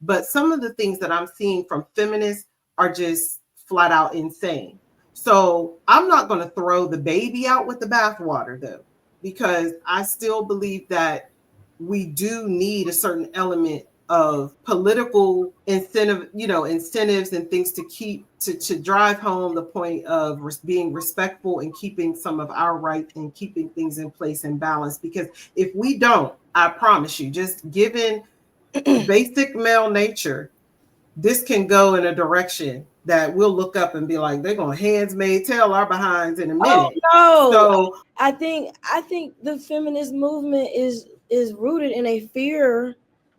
but some of the things that I'm seeing from feminists are just flat out insane. So I'm not going to throw the baby out with the bathwater, though, because I still believe that we do need a certain element of political incentives and things to keep to drive home the point of being respectful and keeping some of our rights and keeping things in place and balance. Because if we don't, I promise you, just given basic male nature, this can go in a direction that we'll look up and be like, they're going to hands made tail our behinds in a minute. Oh no! So I think the feminist movement is rooted in a fear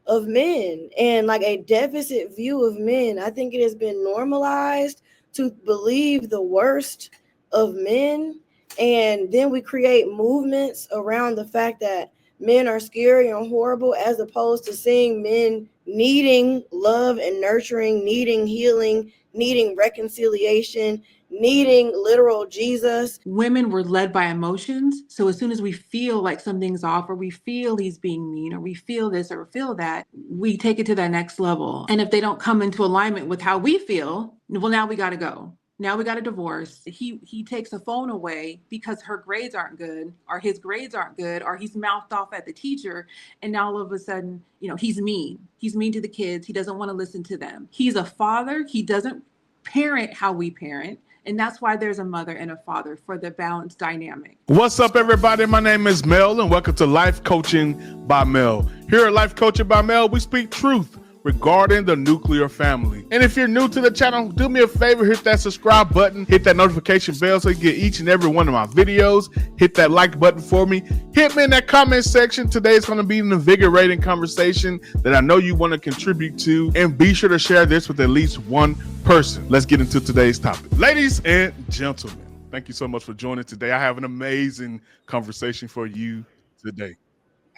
of men and like a deficit view of men. I think it has been normalized to believe the worst of men, and then we create movements around the fact that men are scary and horrible, as opposed to seeing men needing love and nurturing, needing healing, needing reconciliation, needing literal Jesus. Women were led by emotions. So as soon as we feel like something's off, or we feel he's being mean, or we feel this or feel that, we take it to that next level. And if they don't come into alignment with how we feel, well, now we got to go. Now we got a divorce. He takes the phone away because her grades aren't good, or his grades aren't good, or he's mouthed off at the teacher. And now all of a sudden, he's mean. He's mean to the kids. He doesn't want to listen to them. He's a father. He doesn't parent how we parent. And that's why there's a mother and a father, for the balanced dynamic. What's up, everybody? My name is Mel, and welcome to Life Coaching by Mel. Here at Life Coaching by Mel, we speak truth regarding the nuclear family. And if you're new to the channel, do me a favor, hit that subscribe button, hit that notification bell so you get each and every one of my videos. Hit that like button for me. Hit me in that comment section. Today is going to be an invigorating conversation that I know you want to contribute to, and be sure to share this with at least one person. Let's get into today's topic. Ladies and gentlemen, thank you so much for joining today. I have an amazing conversation for you today.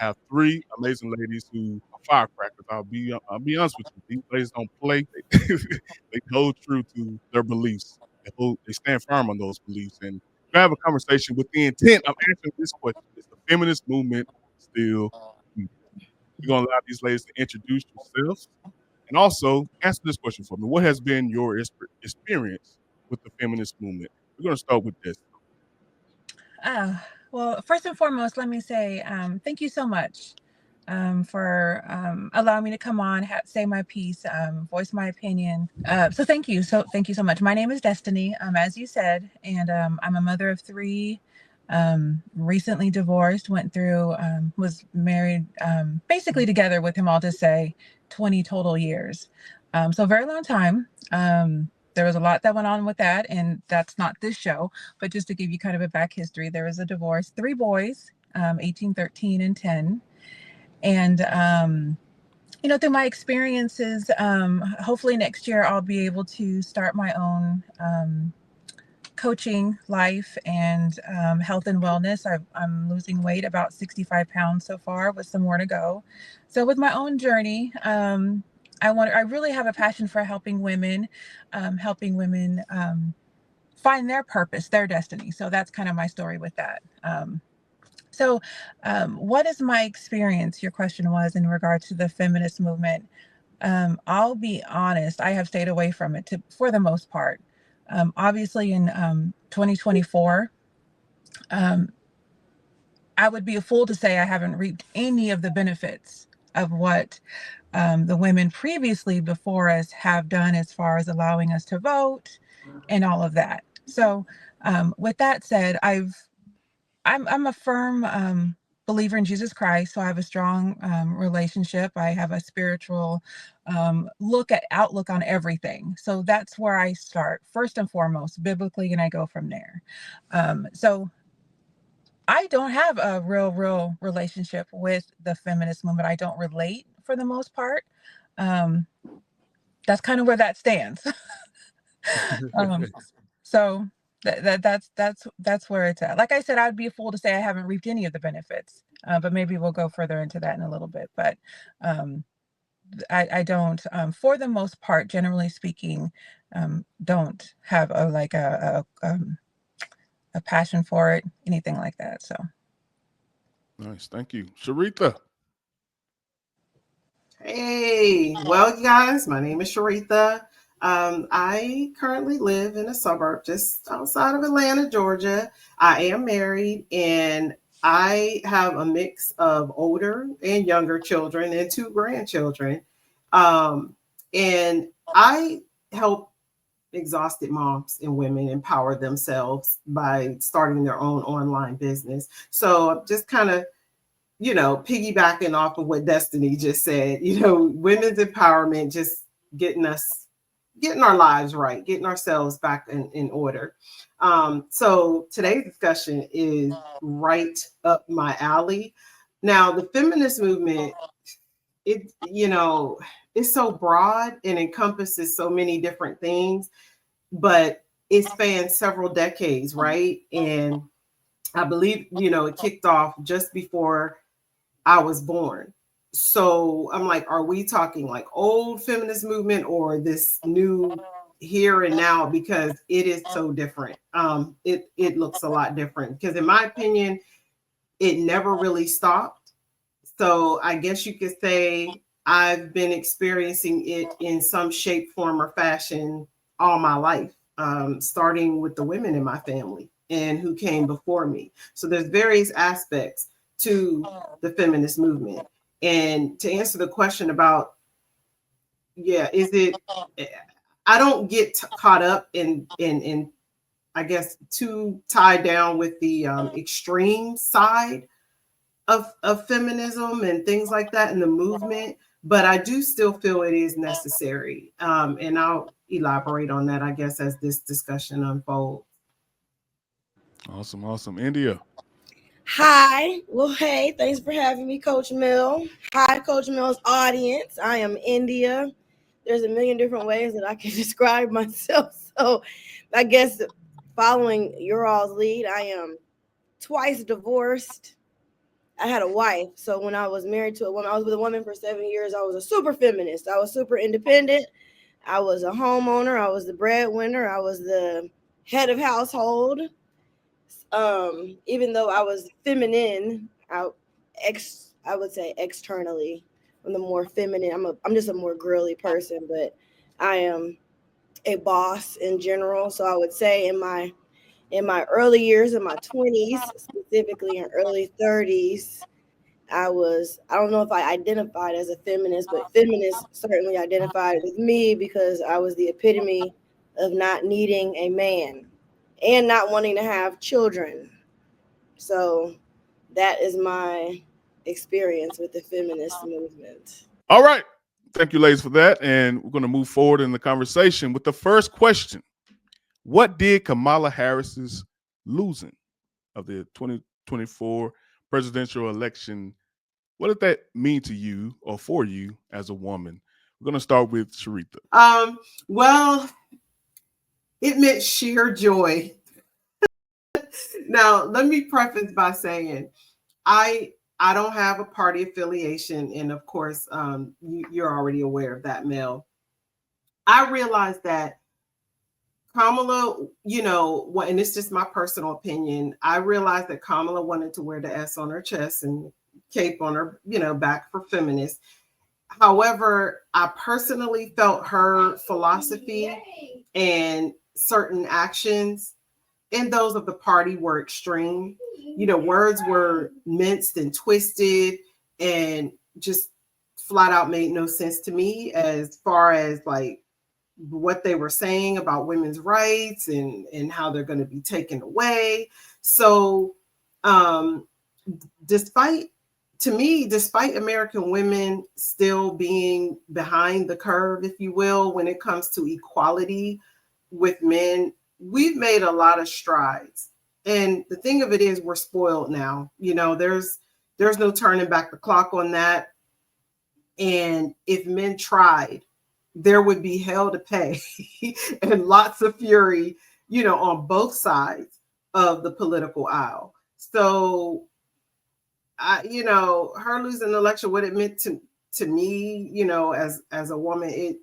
I have three amazing ladies who are firecrackers. I'll be honest with you. These ladies don't play. They hold true to their beliefs. They stand firm on those beliefs. And we have a conversation with the intent of answering this question: is the feminist movement still needed? We're going to allow these ladies to introduce themselves and also answer this question for me. What has been your experience with the feminist movement? We're going to start with this. Well, first and foremost, let me say thank you so much for allowing me to come on, say my piece, voice my opinion. So thank you. Thank you so much. My name is Destiny, as you said, and I'm a mother of three, recently divorced, was married, basically together with him, I'll just say 20 total years. So a very long time. There was a lot that went on with that, and that's not this show, but just to give you kind of a back history, there was a divorce, 3 boys, 18, 13, and 10. And, through my experiences, hopefully next year I'll be able to start my own coaching life and health and wellness. I'm losing weight, about 65 pounds so far, with some more to go. So with my own journey, I really have a passion for helping women find their purpose, their destiny. So that's kind of my story with that. What is my experience? Your question was in regard to the feminist movement. I'll be honest, I have stayed away from it for the most part. Obviously in 2024, I would be a fool to say I haven't reaped any of the benefits of what the women previously before us have done, as far as allowing us to vote and all of that. So with that said, I'm a firm believer in Jesus Christ. So I have a strong relationship. I have a spiritual outlook on everything. So that's where I start, first and foremost, biblically, and I go from there. So I don't have a real relationship with the feminist movement. I don't relate for the most part. That's kind of where that stands. So that's where it's at. Like I said, I'd be a fool to say I haven't reaped any of the benefits, but maybe we'll go further into that in a little bit. But I don't, for the most part, generally speaking, don't have a passion for it, anything like that. So nice, thank you, Sharita. Hey, well, you guys, my name is Sharitha. I currently live in a suburb just outside of Atlanta, Georgia. I am married and I have a mix of older and younger children and 2 grandchildren. Um, and I help exhausted moms and women empower themselves by starting their own online business. So just kind of piggybacking off of what Destiny just said, women's empowerment, just getting our lives right, getting ourselves back in order. So today's discussion is right up my alley. Now, the feminist movement, it's so broad and encompasses so many different things, but it spans several decades, right? And I believe, it kicked off just before I was born. So I'm like, are we talking like old feminist movement or this new here and now? Because it is so different. It looks a lot different because in my opinion, it never really stopped. So I guess you could say I've been experiencing it in some shape, form, or fashion all my life, starting with the women in my family and who came before me. So there's various aspects to the feminist movement. And to answer the question about, is it, I don't get caught up in I guess too tied down with the extreme side of feminism and things like that in the movement, but I do still feel it is necessary. And I'll elaborate on that, I guess, as this discussion unfolds. Awesome. India. Hi. Well, hey, thanks for having me, Coach Mill. Hi, Coach Mill's audience. I am India. There's a million different ways that I can describe myself. So I guess following your all's lead, I am twice divorced. I had a wife. So when I was married to a woman, I was with a woman for 7 years. I was a super feminist. I was super independent. I was a homeowner. I was the breadwinner. I was the head of household. Even though I was feminine, I would say externally, I'm the more feminine. I'm just a more girly person, but I am a boss in general. So I would say in my early years, in my 20s, specifically in early 30s, I don't know if I identified as a feminist, but feminists certainly identified with me because I was the epitome of not needing a man and not wanting to have children. So that is my experience with the feminist movement. All right. Thank you, ladies, for that. And we're going to move forward in the conversation with the first question. What did Kamala Harris's losing of the 2024 presidential election, what did that mean to you or for you as a woman? We're going to start with Sharitha. Well, it meant sheer joy. Now, let me preface by saying I don't have a party affiliation, and of course, you're already aware of that, Mel. I realized that Kamala, and it's just my personal opinion. I realized that Kamala wanted to wear the S on her chest and cape on her, back for feminists. However, I personally felt her philosophy and certain actions and those of the party were extreme. Words were minced and twisted and just flat out made no sense to me as far as like what they were saying about women's rights and how they're going to be taken away. So despite American women still being behind the curve, if you will, when it comes to equality with men, we've made a lot of strides. And the thing of it is we're spoiled now. There's no turning back the clock on that. And if men tried, there would be hell to pay and lots of fury, on both sides of the political aisle. So, her losing the election, what it meant to me, as a woman,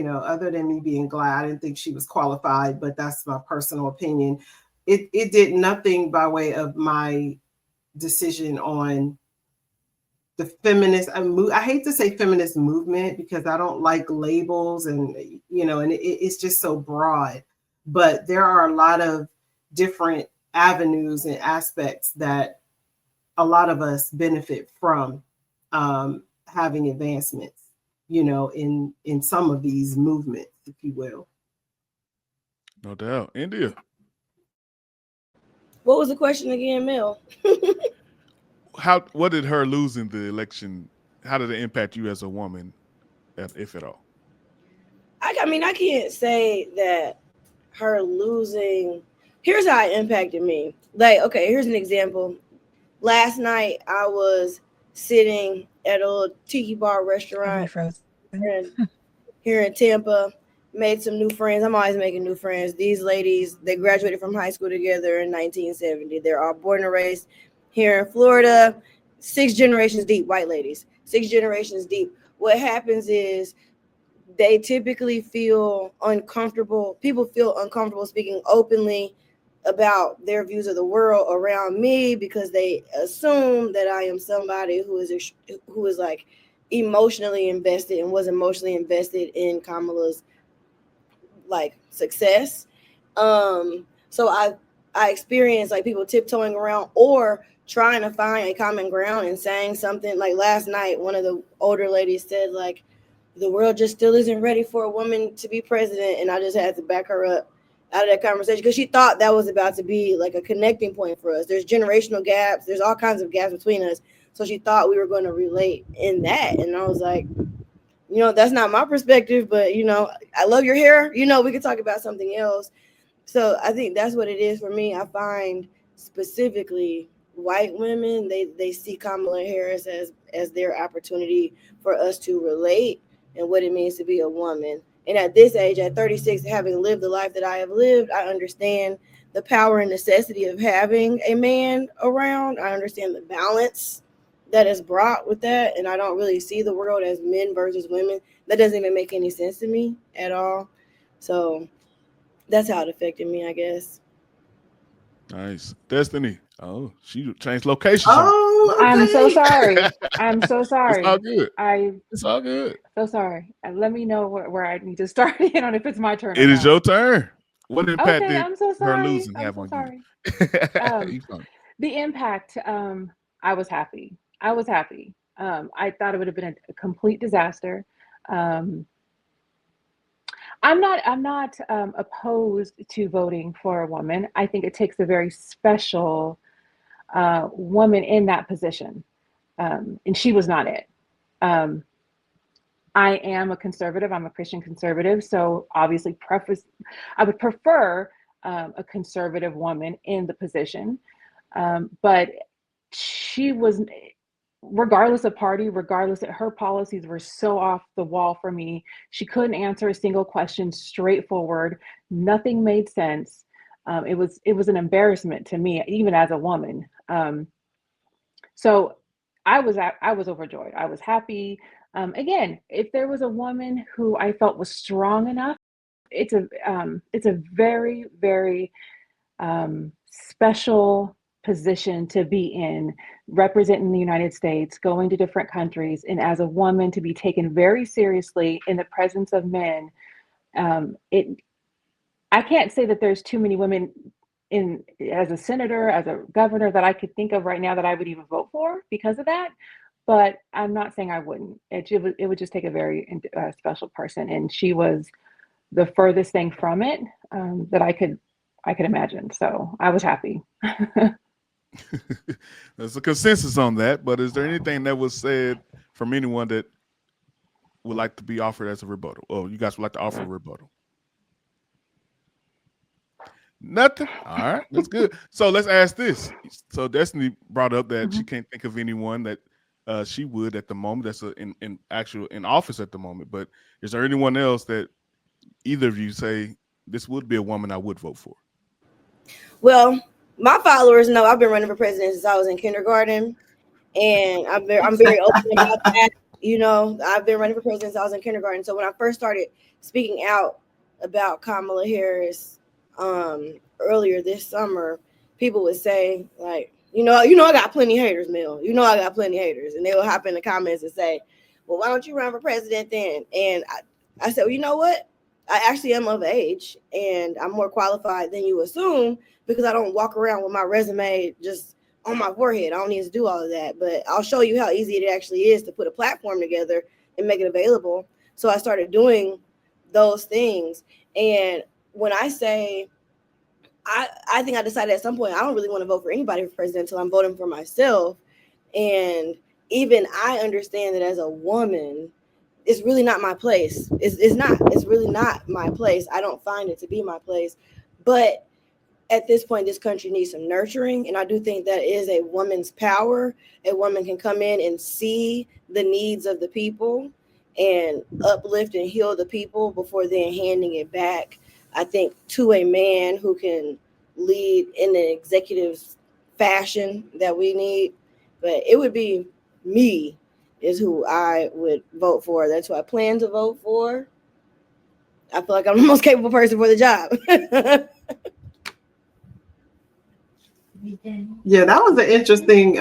other than me being glad, I didn't think she was qualified, but that's my personal opinion. It did nothing by way of my decision on the feminist, I hate to say feminist movement because I don't like labels, and and it's just so broad. But there are a lot of different avenues and aspects that a lot of us benefit from having advancements, in some of these movements, if you will. No doubt. India. What was the question again, Mel? What did her losing the election, how did it impact you as a woman, if at all? I mean, I can't say that her losing. Here's how it impacted me. Like, okay, here's an example. Last night I was sitting at a little tiki bar restaurant here in Tampa. Made some new friends. I'm always making new friends. These ladies, they graduated from high school together in 1970. They're all born and raised here in Florida. 6 generations deep, white ladies. 6 generations deep. What happens is they typically feel uncomfortable. People feel uncomfortable speaking openly about their views of the world around me because they assume that I am somebody who is like emotionally invested and was emotionally invested in Kamala's like success. So I experienced like people tiptoeing around or trying to find a common ground and saying something. Like last night, one of the older ladies said like, the world just still isn't ready for a woman to be president. And I just had to back her up out of that conversation because she thought that was about to be like a connecting point for us. There's generational gaps. There's all kinds of gaps between us. So she thought we were going to relate in that. And I was like, that's not my perspective, but, I love your hair. We could talk about something else. So I think that's what it is for me. I find specifically white women, they see Kamala Harris as their opportunity for us to relate and what it means to be a woman. And at this age, at 36, having lived the life that I have lived, I understand the power and necessity of having a man around. I understand the balance that is brought with that. And I don't really see the world as men versus women. That doesn't even make any sense to me at all. So that's how it affected me, I guess. Nice. Destiny. Oh, she changed locations. Oh, okay. I'm so sorry. I'm so sorry. It's all good. I'm It's all good. so sorry. Let me know where I need to start in on if it's my turn. It is your turn. What impact Okay, did I'm so her sorry. losing I'm have so on sorry. you? The impact, I was happy. I was happy. I thought it would have been a complete disaster. I'm not opposed to voting for a woman. I think it takes a very special woman in that position, and she was not it. I am a conservative. I'm a Christian conservative, so obviously, I would prefer a conservative woman in the position, but she was. Regardless of party, regardless of her policies were so off the wall for me. She couldn't answer a single question straightforward. Nothing made sense. It was an embarrassment to me, even as a woman. So I was overjoyed. I was happy. Again, if there was a woman who I felt was strong enough, it's a very, very special position to be in, representing the United States, going to different countries, and as a woman to be taken very seriously in the presence of men. I can't say that there's too many women as a senator, as a governor that I could think of right now that I would even vote for because of that. But I'm not saying I wouldn't. It would just take a very special person, and she was the furthest thing from it that I could imagine. So I was happy. There's a consensus on that, but is there anything that was said from anyone that would like to be offered as a rebuttal? Oh, you guys would like to offer a rebuttal? Nothing? All right, that's good. So let's ask this. So Destiny brought up that she can't think of anyone that she would at the moment that's in office at the moment, but is there anyone else that either of you say this would be a woman I would vote for? Well, my followers know I've been running for president since I was in kindergarten, and I'm very open about that. I've been running for president since I was in kindergarten. So when I first started speaking out about Kamala Harris earlier this summer, people would say like, You know, I got plenty of haters, Mel. You know, I got plenty of haters, and they will hop in the comments and say, "Well, why don't you run for president then?" And I said, "Well, you know what? I actually am of age, and I'm more qualified than you assume because I don't walk around with my resume just on my forehead. I don't need to do all of that, but I'll show you how easy it actually is to put a platform together and make it available." So I started doing those things, and when I say I think I decided at some point I don't really want to vote for anybody for president until I'm voting for myself. And even I understand that as a woman, it's really not my place. It's really not my place. I don't find it to be my place. But at this point, this country needs some nurturing. And I do think that is a woman's power. A woman can come in and see the needs of the people and uplift and heal the people before then handing it back, I think, to a man who can lead in an executive fashion that we need. But it would be me is who I would vote for. That's who I plan to vote for. I feel like I'm the most capable person for the job. Yeah, that was an interesting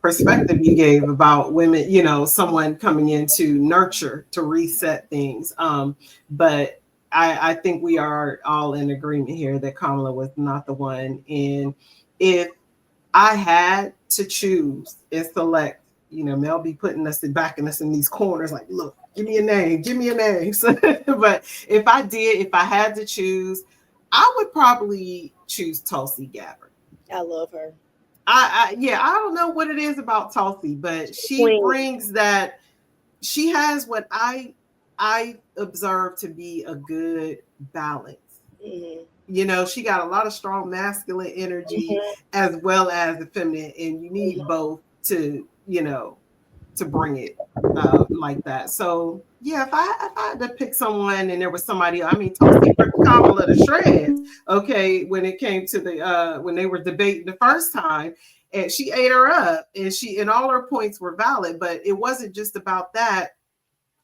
perspective you gave about women, you know, someone coming in to nurture, to reset things. But I think we are all in agreement here that Kamala was not the one. And if I had to choose and select, you know, Mel be putting us backing us in these corners like, look, give me a name. So, but if I had to choose, I would probably choose Tulsi Gabbard. I love her. I don't know what it is about Tulsi, but she brings that. She has what I observe to be a good balance. Mm-hmm. You know, she got a lot of strong masculine energy as well as the feminine, and you need both to, you know, to bring it like that. So yeah, if I had to pick someone and there was somebody, I mean, Tulsi ripped Kamala to shreds. Okay, when it came to the when they were debating the first time, and she ate her up, and all her points were valid, but it wasn't just about that.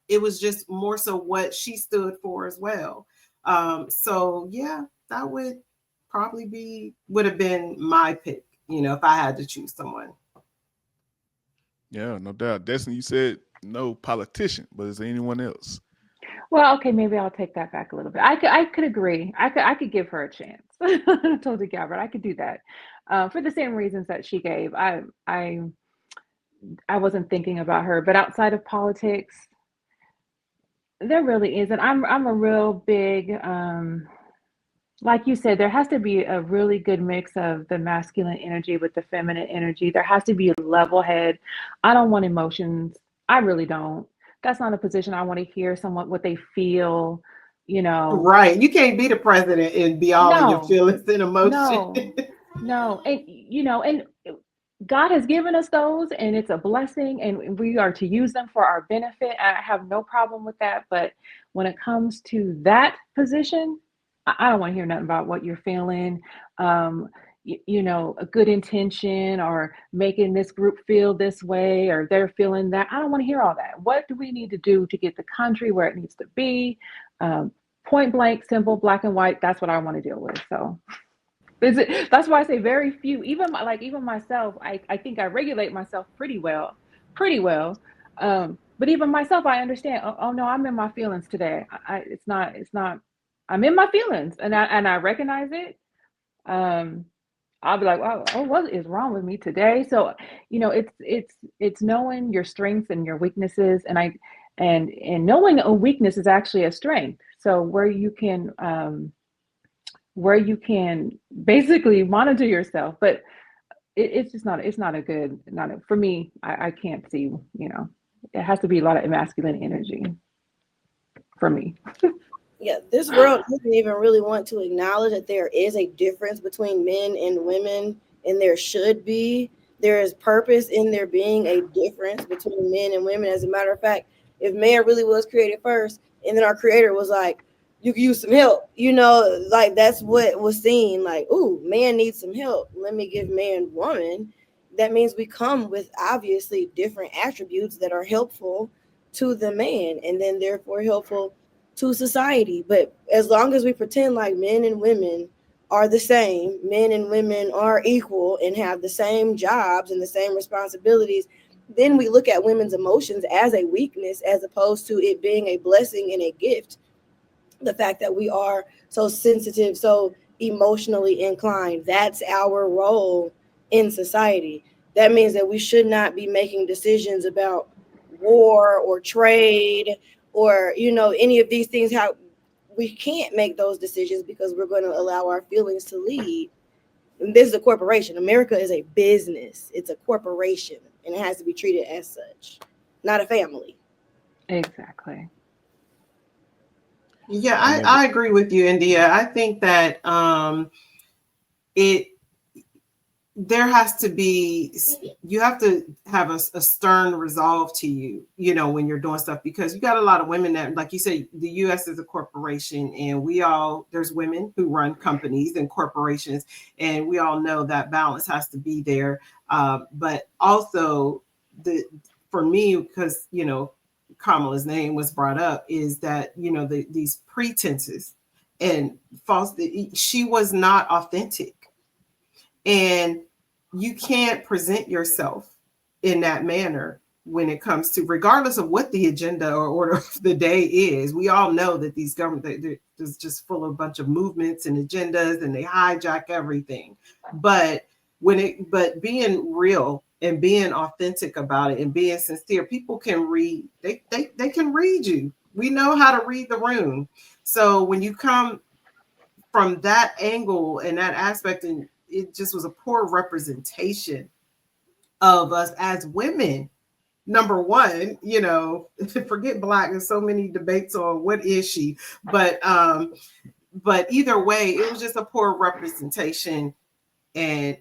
It was just more so what she stood for as well. So yeah, that would have been my pick, you know, if I had to choose someone. Yeah, no doubt. Destiny, you said no politician, but is there anyone else? Well, okay, maybe I'll take that back a little bit. I could agree. I could give her a chance. Tulsi Gabbard, I could do that for the same reasons that she gave. I wasn't thinking about her, but outside of politics, there really isn't. I'm a real big, like you said, there has to be a really good mix of the masculine energy with the feminine energy. There has to be a level head. I don't want emotions. I really don't. That's not a position I want to hear someone what they feel, you know. Right. You can't be the president and be all in your feelings and emotion. No. And, you know, and God has given us those, and it's a blessing, and we are to use them for our benefit. I have no problem with that. But when it comes to that position, I don't want to hear nothing about what you're feeling, you know, a good intention or making this group feel this way or they're feeling that. I don't want to hear all that. What do we need to do to get the country where it needs to be? Point blank, simple, black and white. That's what I want to deal with. So that's why I say very few, even myself, I think I regulate myself pretty well. But even myself, I understand, oh no, I'm in my feelings today. It's not, I'm in my feelings and I recognize it. I'll be like, oh, what is wrong with me today? So, you know, it's knowing your strengths and your weaknesses, and knowing a weakness is actually a strength. So where you can basically monitor yourself, but it's just not, for me, I can't see, you know, it has to be a lot of masculine energy for me. Yeah, this world doesn't even really want to acknowledge that there is a difference between men and women, and there should be. There is purpose in there being a difference between men and women. As a matter of fact, if man really was created first, and then our creator was like, you can use some help, you know, like that's what was seen, like, ooh, man needs some help. Let me give man woman. That means we come with obviously different attributes that are helpful to the man, and then therefore helpful to society. But as long as we pretend like men and women are the same, men and women are equal and have the same jobs and the same responsibilities, then we look at women's emotions as a weakness as opposed to it being a blessing and a gift. The fact that we are so sensitive, so emotionally inclined, that's our role in society. That means that we should not be making decisions about war or trade or, you know, any of these things. How we can't make those decisions because we're going to allow our feelings to lead. And this is a corporation. America is a business. It's a corporation, and it has to be treated as such, not a family. Exactly. Yeah, I agree with you, India. I think that there has to be, you have to have a stern resolve to you, you know, when you're doing stuff, because you got a lot of women that, like you said, the US is a corporation, and there's women who run companies and corporations, and we all know that balance has to be there. But also for me, because, you know, Kamala's name was brought up, is that, you know, these pretenses and false, she was not authentic. And you can't present yourself in that manner when it comes to, regardless of what the agenda or order of the day is. We all know that these government, there's just full of a bunch of movements and agendas, and they hijack everything. But being real and being authentic about it and being sincere, people can read, they can read you. We know how to read the room. So when you come from that angle and that aspect, and it just was a poor representation of us as women. Number one, you know, forget Black. There's so many debates on what is she, but either way, it was just a poor representation. And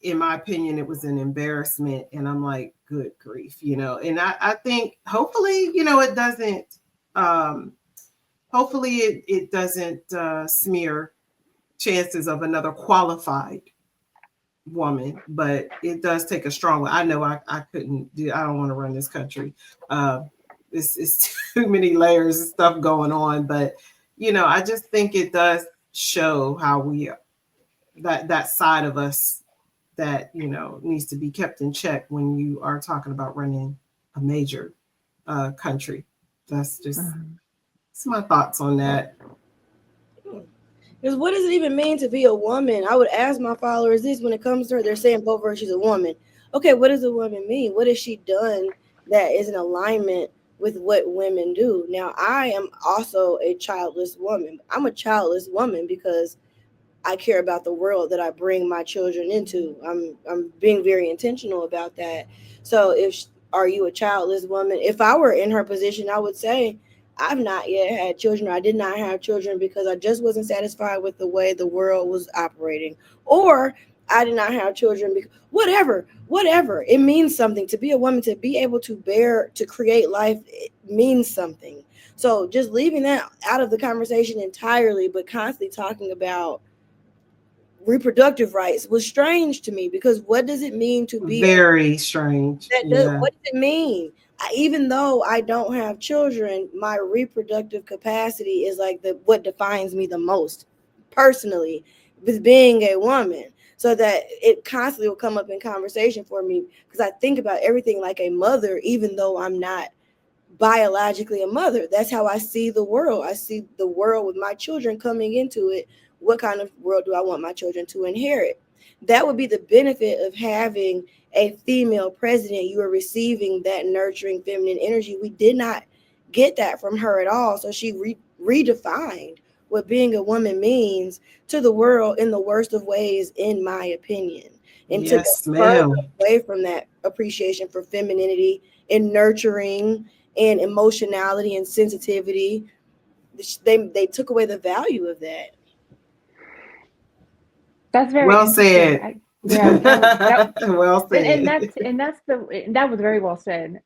in my opinion, it was an embarrassment. And I'm like, good grief, you know. And I think hopefully, you know, it doesn't. Hopefully, it doesn't smear chances of another qualified woman, but it does take a strong one. I know I couldn't do, I don't want to run this country. It's too many layers of stuff going on, but you know, I just think it does show how we, that side of us that, you know, needs to be kept in check when you are talking about running a major country. That's just, it's my thoughts on that. Because what does it even mean to be a woman? I would ask my followers this when it comes to her. They're saying both of her, she's a woman. Okay, what does a woman mean? What has she done that is in alignment with what women do? Now, I am also a childless woman. I'm a childless woman because I care about the world that I bring my children into. I'm being very intentional about that. So are you a childless woman? If I were in her position, I would say, I've not yet had children. I did not have children because I just wasn't satisfied with the way the world was operating. Or I did not have children because whatever. It means something to be a woman, to be able to bear, to create life. It means something. So just leaving that out of the conversation entirely, but constantly talking about reproductive rights was strange to me, because what does it mean to be very strange? What does it mean? Even though I don't have children, my reproductive capacity is like what defines me the most personally, with being a woman. So that it constantly will come up in conversation for me, because I think about everything like a mother, even though I'm not biologically a mother. That's how I see the world. I see the world with my children coming into it. What kind of world do I want my children to inherit? That would be the benefit of having a female president. You are receiving that nurturing feminine energy. We did not get that from her at all. So she redefined what being a woman means to the world in the worst of ways, in my opinion, and took us further away from that appreciation for femininity and nurturing and emotionality and sensitivity. They took away the value of that. That's very well interesting. said. Well said. And that was very well said.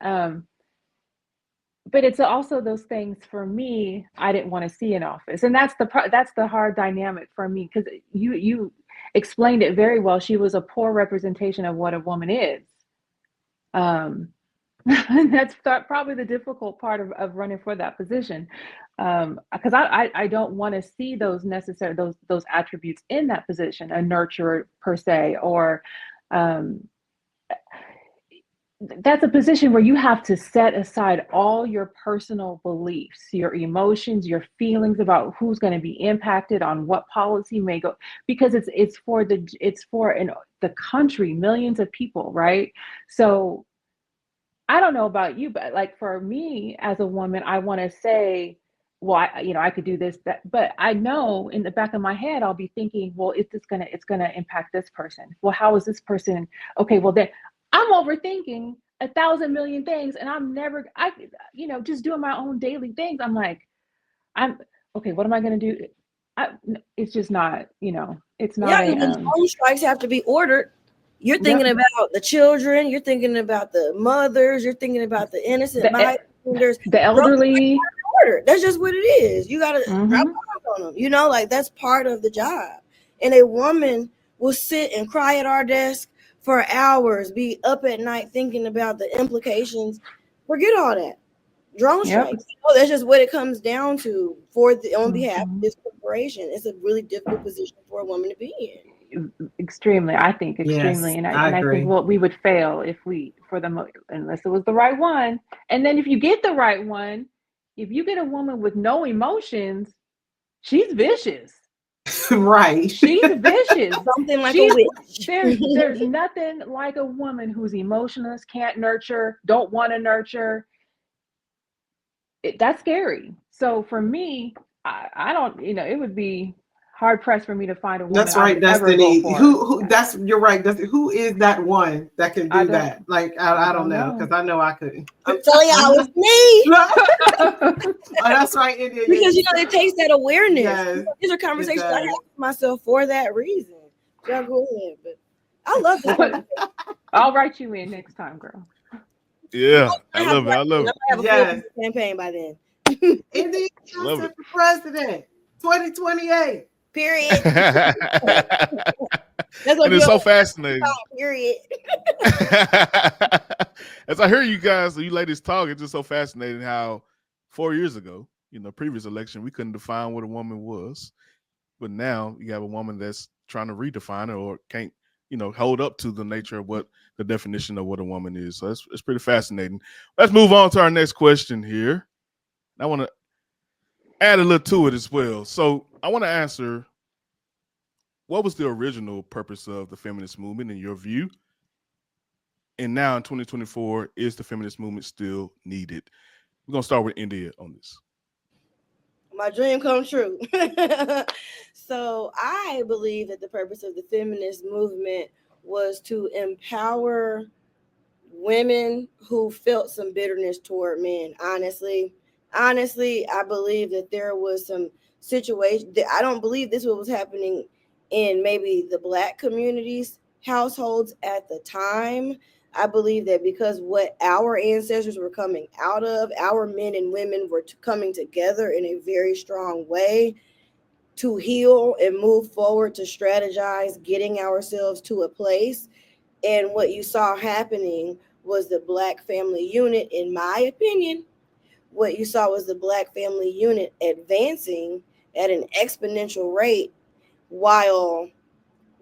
But it's also those things for me I didn't want to see in office, and that's the hard dynamic for me, because you explained it very well. She was a poor representation of what a woman is. That's probably the difficult part of running for that position, because I don't want to see those attributes in that position, a nurturer per se, or that's a position where you have to set aside all your personal beliefs, your emotions, your feelings about who's going to be impacted on what policy may go, because it's for the country, millions of people, right? So I don't know about you, but like for me as a woman, I want to say, well, I could do this, that, but I know in the back of my head, I'll be thinking, well, it's gonna impact this person. Well, how is this person? Okay, well then I'm overthinking 1,000 million things, and just doing my own daily things. I'm like, okay. What am I gonna do? It's just not, it's not Yeah, because drone strikes have to be ordered. You're thinking about the children. You're thinking about the mothers. You're thinking about the innocent bystanders, the elderly. That's just what it is. You got to drop on them. Like that's part of the job. And a woman will sit and cry at our desk for hours, be up at night thinking about the implications. Forget all that. Drone strikes. That's just what it comes down to on behalf of this corporation. It's a really difficult position for a woman to be in. Extremely, I think extremely. Yes, and I think we would fail unless it was the right one. And then if you get the right one, if you get a woman with no emotions, she's vicious. Right. She's vicious. Something like a witch. There's nothing like a woman who's emotionless, can't nurture, don't want to nurture. That's scary. So for me, I don't, it would be hard pressed for me to find a woman. That's right, Destiny. You're right, Destiny. Who is that one that can do that? Like I don't know, because I know I couldn't. I'm telling y'all, it's me. Oh, that's right, India. Because it takes that awareness. Yes, these are conversations I have with myself for that reason. Y'all go ahead, but I love this. I'll write you in next time, girl. Yeah, I love it. I love it. I have a full campaign by then. India Johnson for president, 2028. Period. And it's so fascinating. Period. As I hear you ladies talk, it's just so fascinating how 4 years ago, previous election, we couldn't define what a woman was. But now you have a woman that's trying to redefine it or can't, hold up to the nature of what the definition of what a woman is. So it's pretty fascinating. Let's move on to our next question here. I want to add a little to it as well. So I want to answer, what was the original purpose of the feminist movement in your view? And now in 2024, is the feminist movement still needed? We're going to start with India on this. My dream come true. So I believe that the purpose of the feminist movement was to empower women who felt some bitterness toward men. Honestly, I believe that there was some situation that I don't believe this was happening in maybe the Black communities households at the time. I believe that because what our ancestors were coming out of, our men and women were coming together in a very strong way to heal and move forward, to strategize, getting ourselves to a place. And what you saw happening was the Black family unit, in my opinion. What you saw was the Black family unit advancing at an exponential rate, while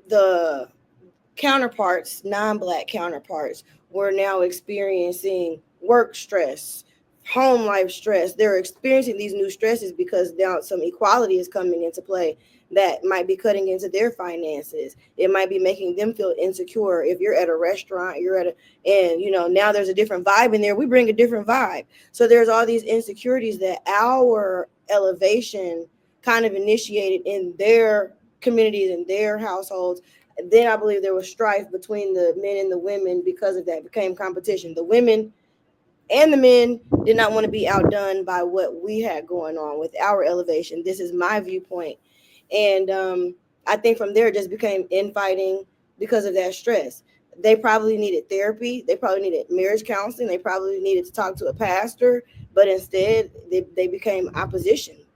the counterparts, non-Black counterparts, were now experiencing work stress, home life stress. They're experiencing these new stresses because now some equality is coming into play that might be cutting into their finances. It might be making them feel insecure. If you're at a restaurant, and now there's a different vibe in there, we bring a different vibe. So there's all these insecurities that our elevation kind of initiated in their communities and their households. Then I believe there was strife between the men and the women because of that. It became competition. The women and the men did not want to be outdone by what we had going on with our elevation. This is my viewpoint. And I think from there it just became infighting because of that stress. They probably needed therapy. They probably needed marriage counseling. They probably needed to talk to a pastor. But instead, they became oppositional.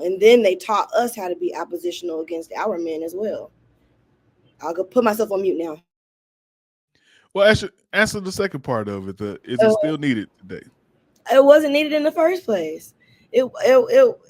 And then they taught us how to be oppositional against our men as well. I'll go put myself on mute now. Well, answer the second part of it. Is it still needed today? It wasn't needed in the first place. It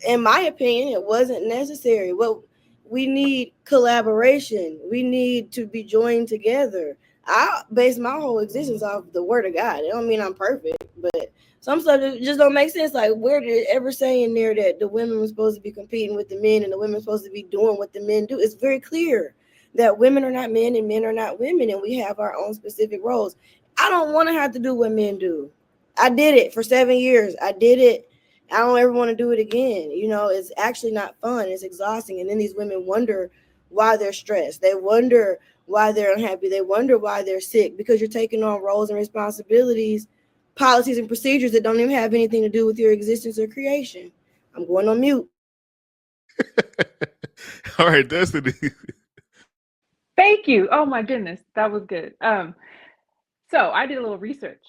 in my opinion, it wasn't necessary. Well, we need collaboration. We need to be joined together. I base my whole existence off the word of God. It don't mean I'm perfect, but some stuff just don't make sense. Like, where did it ever say in there that the women were supposed to be competing with the men and the women were supposed to be doing what the men do? It's very clear that women are not men and men are not women, and we have our own specific roles. I don't want to have to do what men do. I did it for 7 years. I did it. I don't ever want to do it again. You know, it's actually not fun. It's exhausting. And then these women wonder why they're stressed. They wonder why they're unhappy. They wonder why they're sick, because you're taking on roles and responsibilities, policies and procedures that don't even have anything to do with your existence or creation. I'm going on mute. All right, Destiny. Thank you. Oh my goodness, that was good. So I did a little research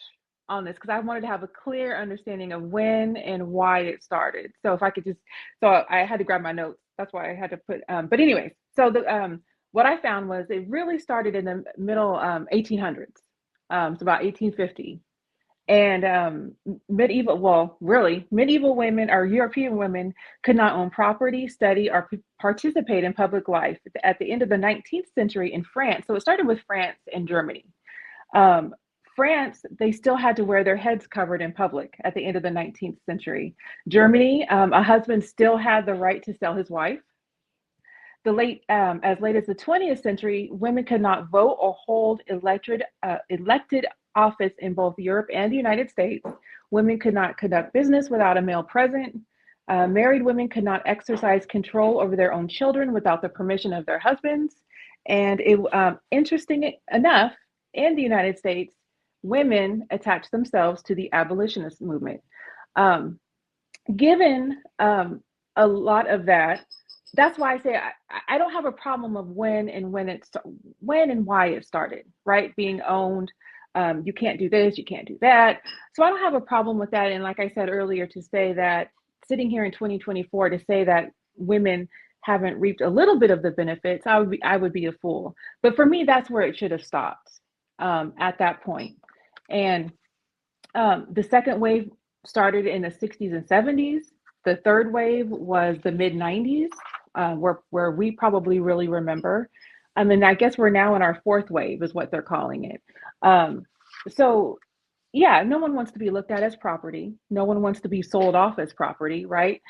on this because I wanted to have a clear understanding of when and why it started. So if I could just, so I had to grab my notes. That's why I had to put, but anyways, so what I found was it really started in the middle 1800s. It's about 1850. And medieval women or European women could not own property, study, or participate in public life at the end of the 19th century in France. So it started with France and Germany. France, they still had to wear their heads covered in public at the end of the 19th century. Germany, a husband still had the right to sell his wife. As late as the 20th century, women could not vote or hold elected office in both Europe and the United States. Women could not conduct business without a male present. Married women could not exercise control over their own children without the permission of their husbands. And interesting enough, in the United States, women attached themselves to the abolitionist movement. Given a lot of that, that's why I say I don't have a problem of when and why it started, right? Being owned. You can't do this, you can't do that. So I don't have a problem with that. And like I said earlier, to say that sitting here in 2024 to say that women haven't reaped a little bit of the benefits, I would be a fool. But for me, that's where it should have stopped at that point. And the second wave started in the 60s and 70s. The third wave was the mid 90s, where we probably really remember. And I guess we're now in our fourth wave is what they're calling it. So yeah, no one wants to be looked at as property. No one wants to be sold off as property, right?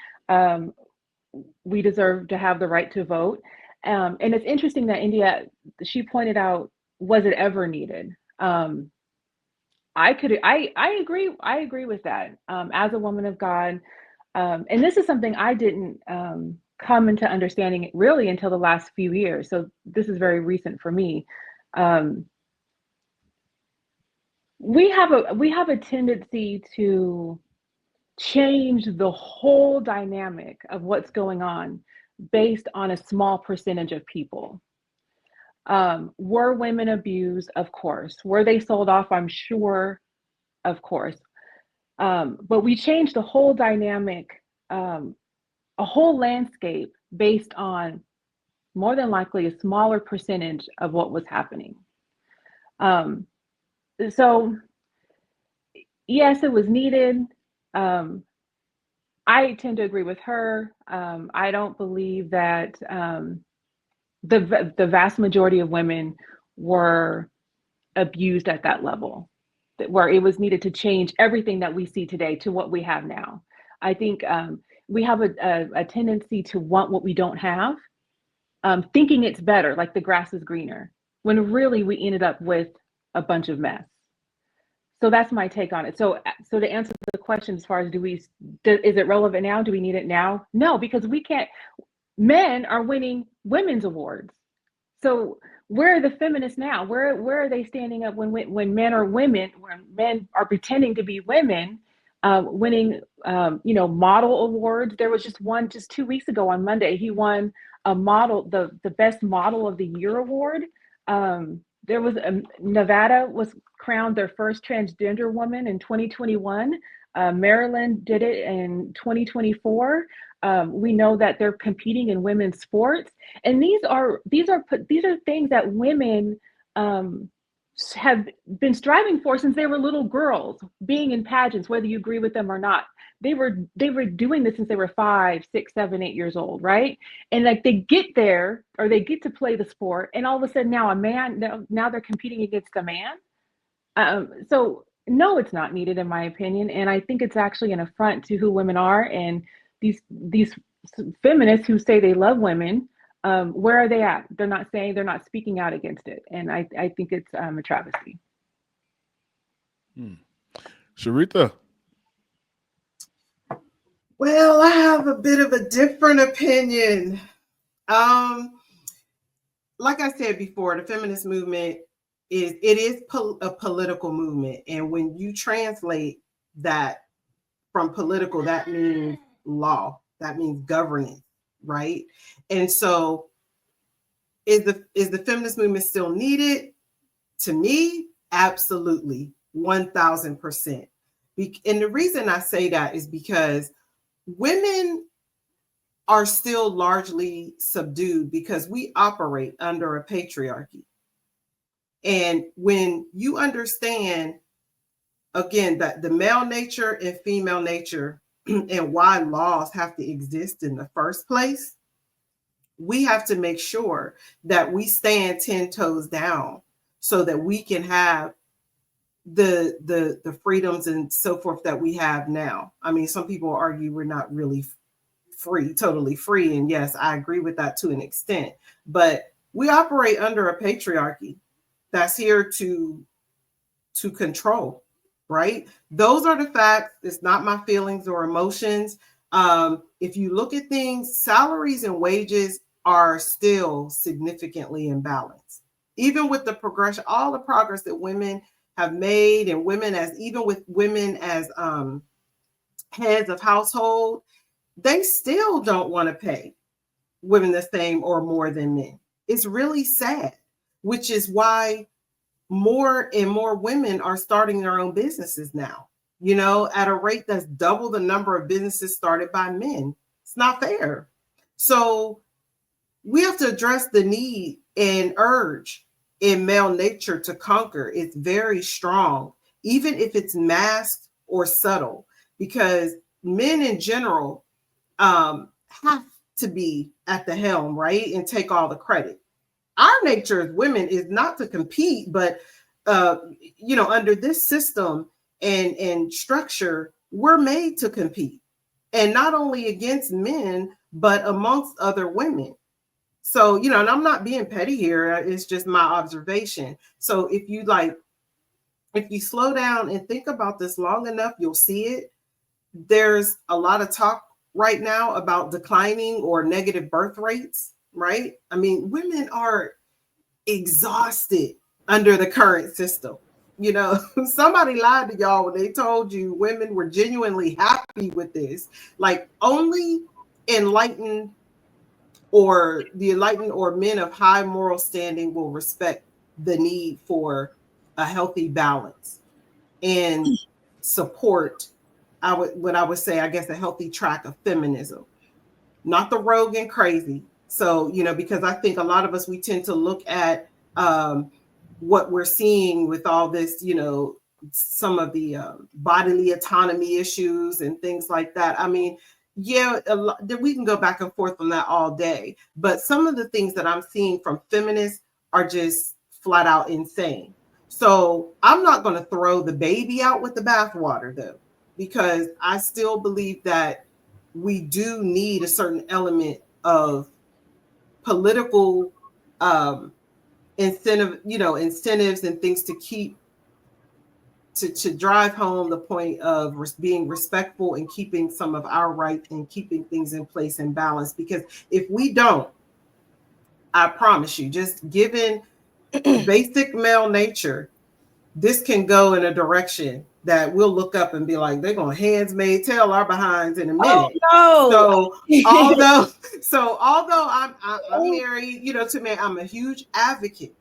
We deserve to have the right to vote. And it's interesting that India, she pointed out, was it ever needed? I agree with that. As a woman of God, and this is something I didn't come into understanding really until the last few years. So this is very recent for me. We have a tendency to change the whole dynamic of what's going on based on a small percentage of people. Were women abused? Of course. Were they sold off? I'm sure, of course. But we changed the whole dynamic, a whole landscape based on more than likely a smaller percentage of what was happening. So yes, it was needed. I tend to agree with her. I don't believe that the vast majority of women were abused at that level, where it was needed to change everything that we see today to what we have now. I think we have a tendency to want what we don't have, thinking it's better, like the grass is greener, when really we ended up with a bunch of mess. So that's my take on it. So to answer the question, as far as is it relevant now? Do we need it now? No, because we can't. Men are winning women's awards. So where are the feminists now? Where are they standing up when men are pretending to be women, winning model awards? There was just one just 2 weeks ago on Monday. He won a model, the best model of the year award. There was Nevada was crowned their first transgender woman in 2021. Maryland did it in 2024. We know that they're competing in women's sports, and these are things that women have been striving for since they were little girls, being in pageants, whether you agree with them or not. They were doing this since they were 5, 6, 7, 8 years old, right? And like they get there, or they get to play the sport, and all of a sudden now now they're competing against a man. So no, it's not needed in my opinion, and I think it's actually an affront to who women are. And these feminists who say they love women, where are they at? They're not speaking out against it, and I think it's a travesty. Sharita. Well, I have a bit of a different opinion. Like I said before, the feminist movement is a political movement, and when you translate that from political, that means law, that means governance, right? And so, is the feminist movement still needed? To me, absolutely, 1000%. And the reason I say that is because women are still largely subdued because we operate under a patriarchy. And when you understand, again, that the male nature and female nature and why laws have to exist in the first place, we have to make sure that we stand 10 toes down so that we can have the freedoms and so forth that we have now. I mean, some people argue we're not really totally free. And yes, I agree with that to an extent, but we operate under a patriarchy that's here to control, right? Those are the facts. It's not my feelings or emotions. If you look at things, salaries and wages are still significantly imbalanced. Even with the progression, all the progress that women have made, and even with women as heads of household, they still don't want to pay women the same or more than men. It's really sad, which is why more and more women are starting their own businesses now, at a rate that's double the number of businesses started by men. It's not fair. So we have to address the need and urge in male nature to conquer. It's very strong, even if it's masked or subtle, because men in general have to be at the helm, right? And take all the credit. Our nature as women is not to compete, but under this system and structure, we're made to compete, and not only against men, but amongst other women. So, and I'm not being petty here. It's just my observation. So if you slow down and think about this long enough, you'll see it. There's a lot of talk right now about declining or negative birth rates, right? I mean, women are exhausted under the current system. Somebody lied to y'all when they told you women were genuinely happy with this. Like, only enlightened or men of high moral standing will respect the need for a healthy balance and support what I would say, I guess, a healthy track of feminism, not the rogue and crazy. So, because I think a lot of us, we tend to look at what we're seeing with all this, some of the bodily autonomy issues and things like that. I mean, yeah, we can go back and forth on that all day, but some of the things that I'm seeing from feminists are just flat out insane. So I'm not going to throw the baby out with the bathwater, though, because I still believe that we do need a certain element of political incentives and things to keep to drive home the point of being respectful and keeping some of our rights and keeping things in place and balance. Because if we don't, I promise you, just given basic male nature, this can go in a direction that we'll look up and be like, they're going to hands made tail our behinds in a minute. Oh, no. So although I'm married, to me, I'm a huge advocate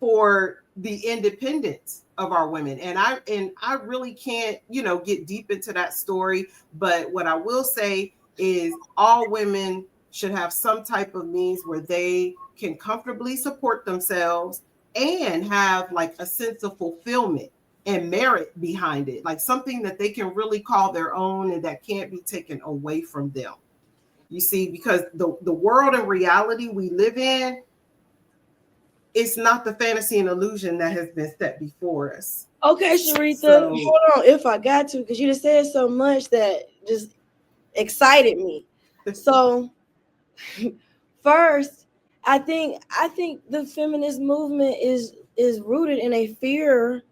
for the independence of our women. And I really can't, get deep into that story. But what I will say is all women should have some type of means where they can comfortably support themselves and have like a sense of fulfillment and merit behind it, like something that they can really call their own and that can't be taken away from them. You see, because the world and reality we live in, it's not the fantasy and illusion that has been set before us. Okay, Sharitha, hold on if I got to, because you just said so much that just excited me. So first, I think the feminist movement is rooted in a fear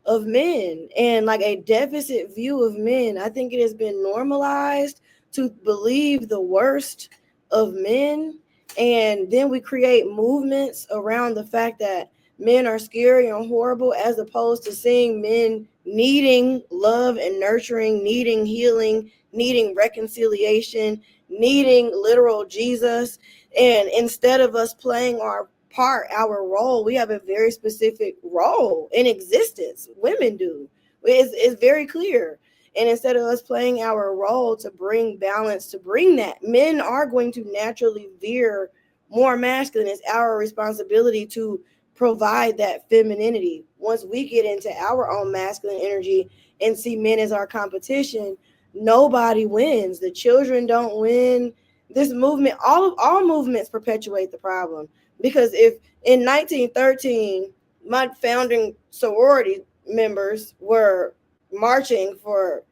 of men and like a deficit view of men. I think it has been normalized to believe the worst of men, and then we create movements around the fact that men are scary and horrible, as opposed to seeing men needing love and nurturing, needing healing, needing reconciliation, needing literal Jesus. And instead of us playing our part, our role, we have a very specific role in existence. Women do. It's very clear. And instead of us playing our role to bring balance, to bring that, men are going to naturally veer more masculine. It's our responsibility to provide that femininity. Once we get into our own masculine energy and see men as our competition, nobody wins. The children don't win. This movement, all movements perpetuate the problem. Because if in 1913, my founding sorority members were marching for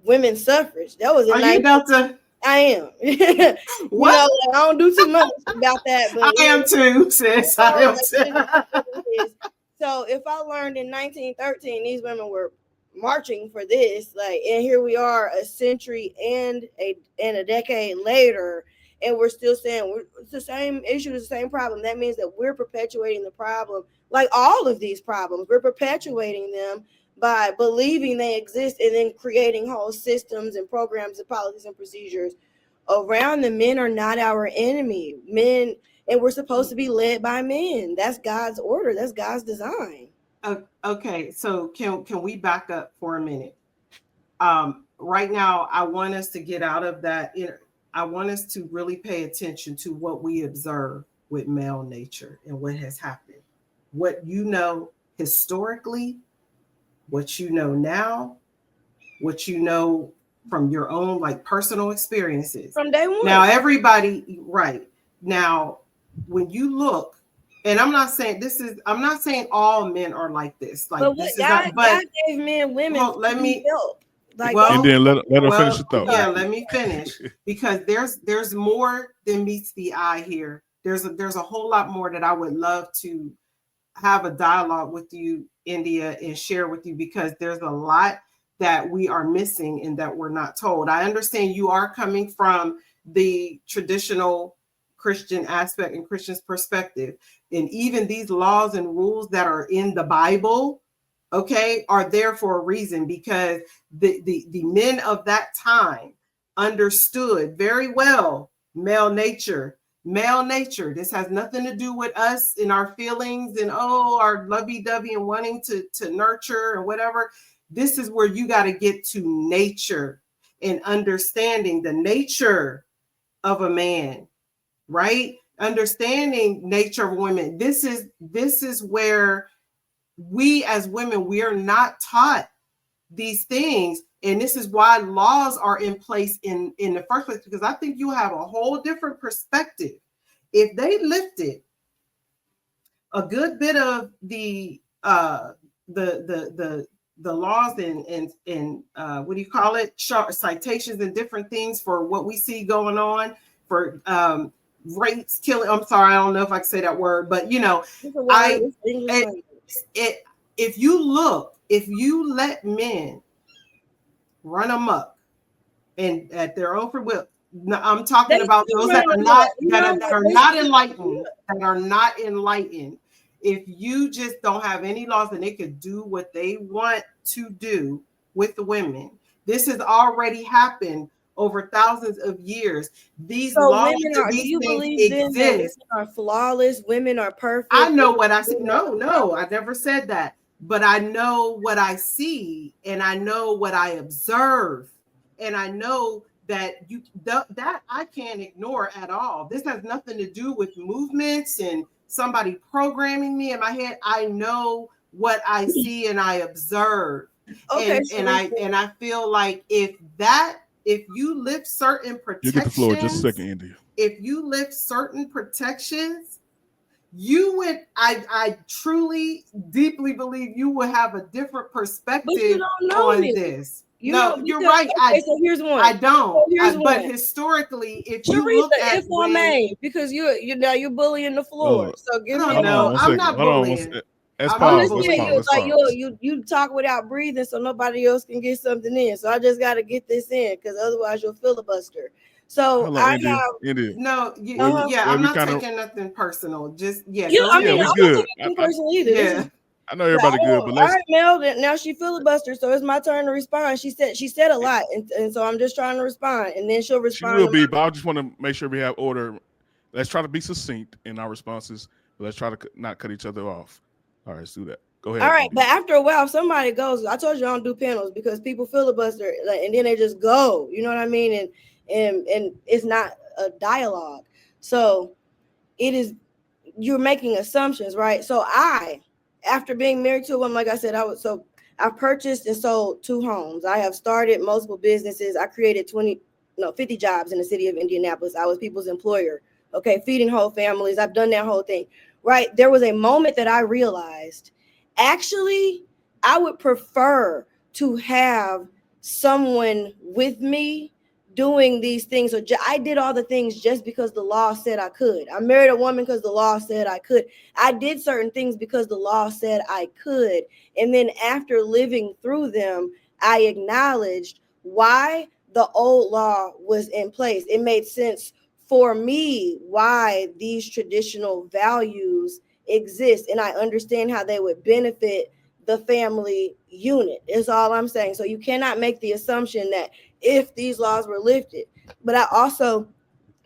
women's suffrage, that was in Are you about to? I am. What? I don't do too much about that, but I am too, sis. I am too. So if I learned in 1913 these women were marching for this, like, and here we are a century and a decade later, and we're still saying it's the same issue, the same problem. That means that we're perpetuating the problem. Like all of these problems, we're perpetuating them by believing they exist and then creating whole systems and programs and policies and procedures around them. Men are not our enemy. Men, and we're supposed to be led by men. That's God's order. That's God's design. Okay, so can we back up for a minute? Right now, I want us to get out of that. I want us to really pay attention to what we observe with male nature and what has happened. What you know historically, what you know now, what you know from your own like personal experiences. From day one. Now, everybody, right. Now, when you look, and I'm not saying all men are like this. Like, but this God gave men women. Well, let me help. Like, and then let her finish the thought. Yeah, let me finish, because there's more than meets the eye here. There's a whole lot more that I would love to have a dialogue with you, India, and share with you, because there's a lot that we are missing and that we're not told. I understand you are coming from the traditional Christian aspect and Christian's perspective, and even these laws and rules that are in the Bible, okay, are there for a reason, because the men of that time understood very well male nature. This has nothing to do with us and our feelings and our lovey-dovey and wanting to nurture and whatever. This is where you got to get to nature and understanding the nature of a man, right? Understanding nature of women. This is where we as women, we are not taught these things. And this is why laws are in place in the first place, because I think you have a whole different perspective. If they lifted a good bit of the laws and what do you call it? Citations and different things for what we see going on for rates, killing. I'm sorry, I don't know if I can say that word, but if you let men run amok and at their own free will, I'm talking about those that are not enlightened. If you just don't have any laws and they could do what they want to do with the women, this has already happened over thousands of years. These laws, these things exist. Women are flawless. Women are perfect. I know what I said. No, I never said that. But I know what I see, and I know what I observe, and I know that that I can't ignore at all. This has nothing to do with movements and somebody programming me in my head. I know what I see and I observe. Okay, And I feel like if you lift certain You get the floor just a protections, second, India. if you lift certain protections, you would, I truly, deeply believe you will have a different perspective on this. No, you're right. Okay, so here's one. I don't. So but historically, if Teresa, you look at if I may, because you're bullying the floor. So give me no, I'm not bullying. Let's I'm pause. just saying, you talk without breathing, so nobody else can get something in. So I just got to get this in, because otherwise you'll filibuster. So India. No, I'm not taking nothing personal. Just we good. I'm not taking anything personal either. Yeah. I know everybody good, but let's. All right, Mel. Now she filibuster, so it's my turn to respond. She said a lot, and so I'm just trying to respond, and then she'll respond. She will be, but I just want to make sure we have order. Let's try to be succinct in our responses, but let's try to not cut each other off. All right, let's do that. Go ahead. All right, but after a while, if somebody goes, I told you I don't do panels because people filibuster, and then they just go. You know what I mean? And it's not a dialogue. So it is, you're making assumptions, right? So after being married to a woman, like I said, I purchased and sold 2 homes. I have started multiple businesses. I created 50 jobs in the city of Indianapolis. I was people's employer. Okay, feeding whole families. I've done that whole thing, right? There was a moment that I realized, actually, I would prefer to have someone with me doing these things. So I did all the things just because the law said I could. I married a woman because the law said I could. I did certain things because the law said I could. And then after living through them, I acknowledged why the old law was in place. It made sense for me why these traditional values exist, and I understand how they would benefit the family unit, is all I'm saying. So you cannot make the assumption that if these laws were lifted, but I also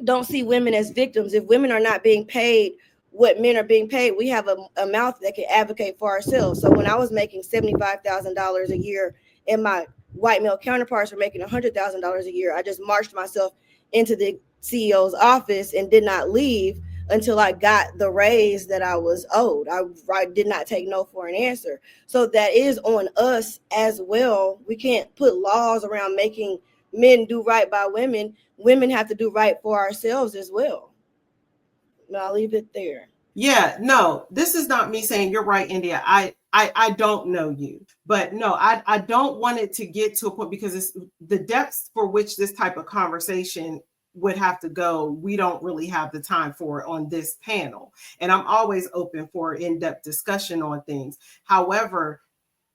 don't see women as victims. If women are not being paid what men are being paid, we have a mouth that can advocate for ourselves. So when I was making $75,000 a year and my white male counterparts were making $100,000 a year, I just marched myself into the CEO's office and did not leave until I got the raise that I was owed. I did not take no for an answer. So that is on us as well. We can't put laws around making men do right by women. Women have to do right for ourselves as well. And I'll leave it there. Yeah, no, this is not me saying you're right, India. I don't know you, but no, I don't want it to get to a point, because it's the depths for which this type of conversation would have to go. We don't really have the time for it on this panel. And I'm always open for in-depth discussion on things. However,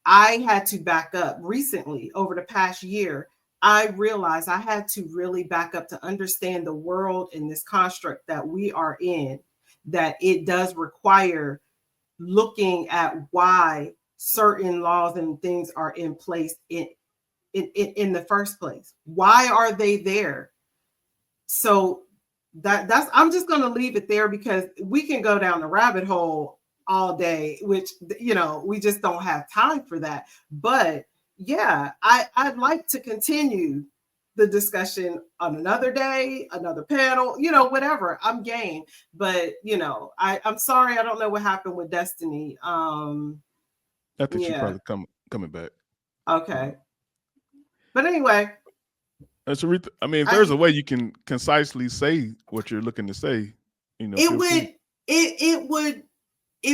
I had to back up recently over the past year. I realized I had to really back up to understand the world in this construct that we are in, that it does require looking at why certain laws and things are in place in the first place. Why are they there? So that's I'm just going to leave it there, because we can go down the rabbit hole all day, which, we just don't have time for that. But yeah, I'd like to continue the discussion on another day, another panel, whatever. I'm game. But I'm sorry, I don't know what happened with Destiny. I think she's probably coming back. Okay. But anyway. I mean, if there's a way you can concisely say what you're looking to say, it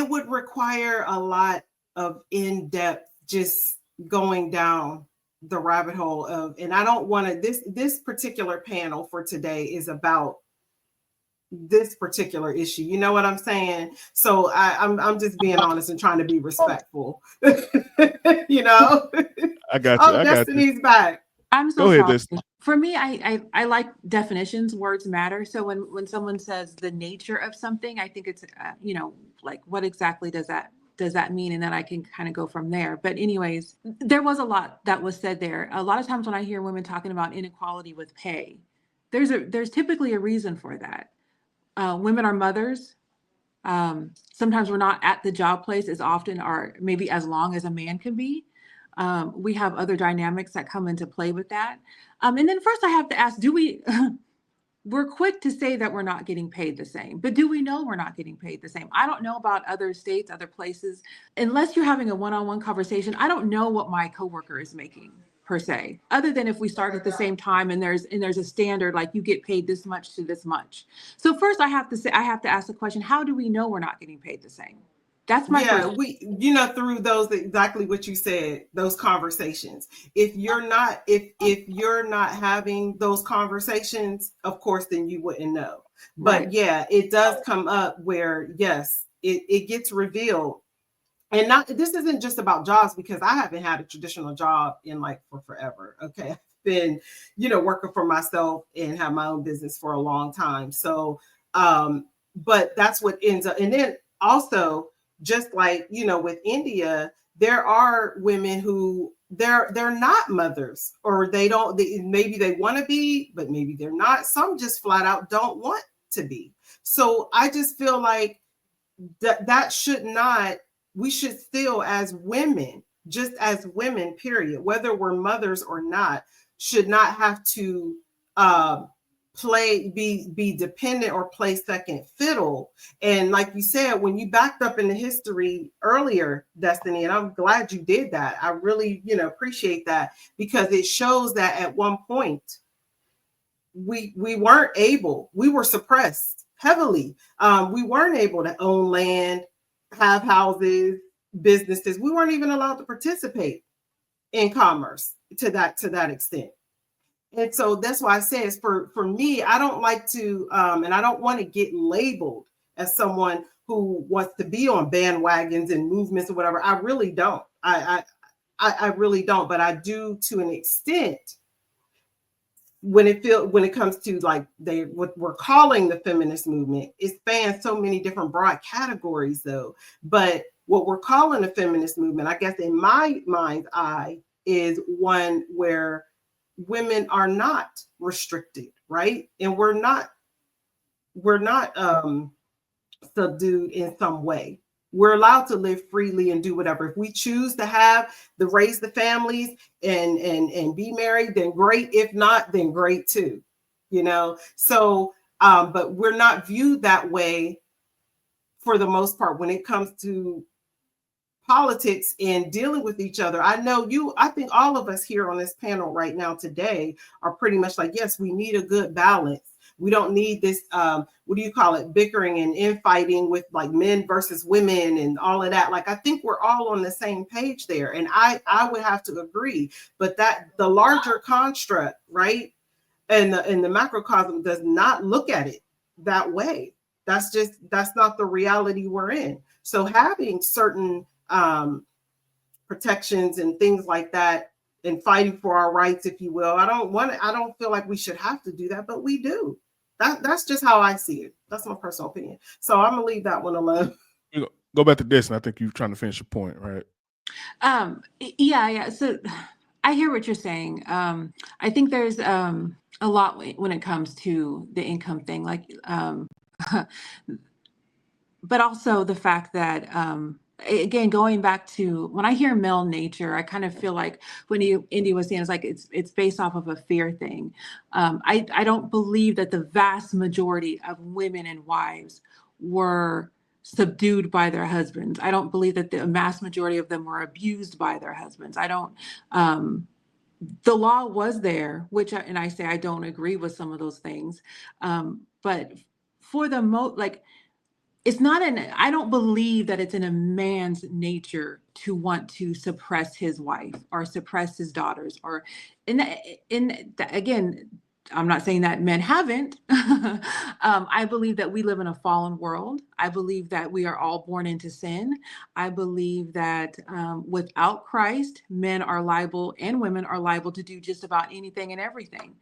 would require a lot of in-depth, just going down the rabbit hole of, and I don't want to, this particular panel for today is about this particular issue. You know what I'm saying? So I'm just being honest and trying to be respectful. I got you. Destiny's back. I'm so sorry. For me, I like definitions. Words matter. So when someone says the nature of something, I think it's like, what exactly does that mean? And then I can kind of go from there. But anyways, there was a lot that was said there. A lot of times when I hear women talking about inequality with pay, there's typically a reason for that. Women are mothers. Sometimes we're not at the job place as often, or maybe as long as a man can be. We have other dynamics that come into play with that. And then first I have to ask, do we we're quick to say that we're not getting paid the same, but do we know we're not getting paid the same? I don't know about other states, other places. Unless you're having a one-on-one conversation, I don't know what my coworker is making per se, other than if we start at the same time and there's a standard, like you get paid this much to this much. So first I have to ask the question, how do we know we're not getting paid the same? That's my first. We, through those, exactly what you said, those conversations. If you're not having those conversations, of course, then you wouldn't know. But Right. yeah, it does come up where, yes, it gets revealed. And this isn't just about jobs, because I haven't had a traditional job in for forever. Okay. I've been, working for myself and have my own business for a long time. So, but that's what ends up. And then also, just with India, there are women who they're not mothers, or maybe they want to be, but maybe they're not. Some just flat out don't want to be. So I just feel like that should not, we should still, as women, just as women, period, whether we're mothers or not, should not have to be dependent or play second fiddle. And like you said, when you backed up in the history earlier, Destiny, and I'm glad you did that. I really, appreciate that, because it shows that at one point we weren't able, we were suppressed heavily. We weren't able to own land, have houses, businesses. We weren't even allowed to participate in commerce to that extent. And so that's why I say, for me, I don't like to, and I don't want to get labeled as someone who wants to be on bandwagons and movements or whatever. I really don't. I really don't. But I do, to an extent, when it comes to what we're calling the feminist movement. It spans so many different broad categories, though. But what we're calling the feminist movement, I guess, in my mind's eye, is one where women are not restricted, right? And we're not subdued in some way. We're allowed to live freely and do whatever. If we choose to raise the families and be married, then great. If not, then great too. So but we're not viewed that way for the most part when it comes to politics and dealing with each other. I think all of us here on this panel right now today are pretty much like, yes, we need a good balance. We don't need this, what do you call it, bickering and infighting with men versus women and all of that. I think we're all on the same page there. And I would have to agree, but that the larger construct, right, and the macrocosm does not look at it that way. That's not the reality we're in. So having certain protections and things like that, and fighting for our rights, if you will, I don't feel like we should have to do that, but we do. That's just how I see it. That's my personal opinion. So I'm gonna leave that one alone. Go back to this, and I think you're trying to finish your point, right? Yeah. So I hear what you're saying. I think there's a lot when it comes to the income thing, but also the fact that again, going back to when I hear male nature, I kind of feel like when Indy was saying, it's based off of a fear thing. I don't believe that the vast majority of women and wives were subdued by their husbands. I don't believe that the vast majority of them were abused by their husbands. I don't. The law was there, and I say I don't agree with some of those things, but for the most, it's not I don't believe that it's in a man's nature to want to suppress his wife or suppress his daughters, or again, I'm not saying that men haven't. I believe that we live in a fallen world. I believe that we are all born into sin. I believe that without Christ, men are liable and women are liable to do just about anything and everything.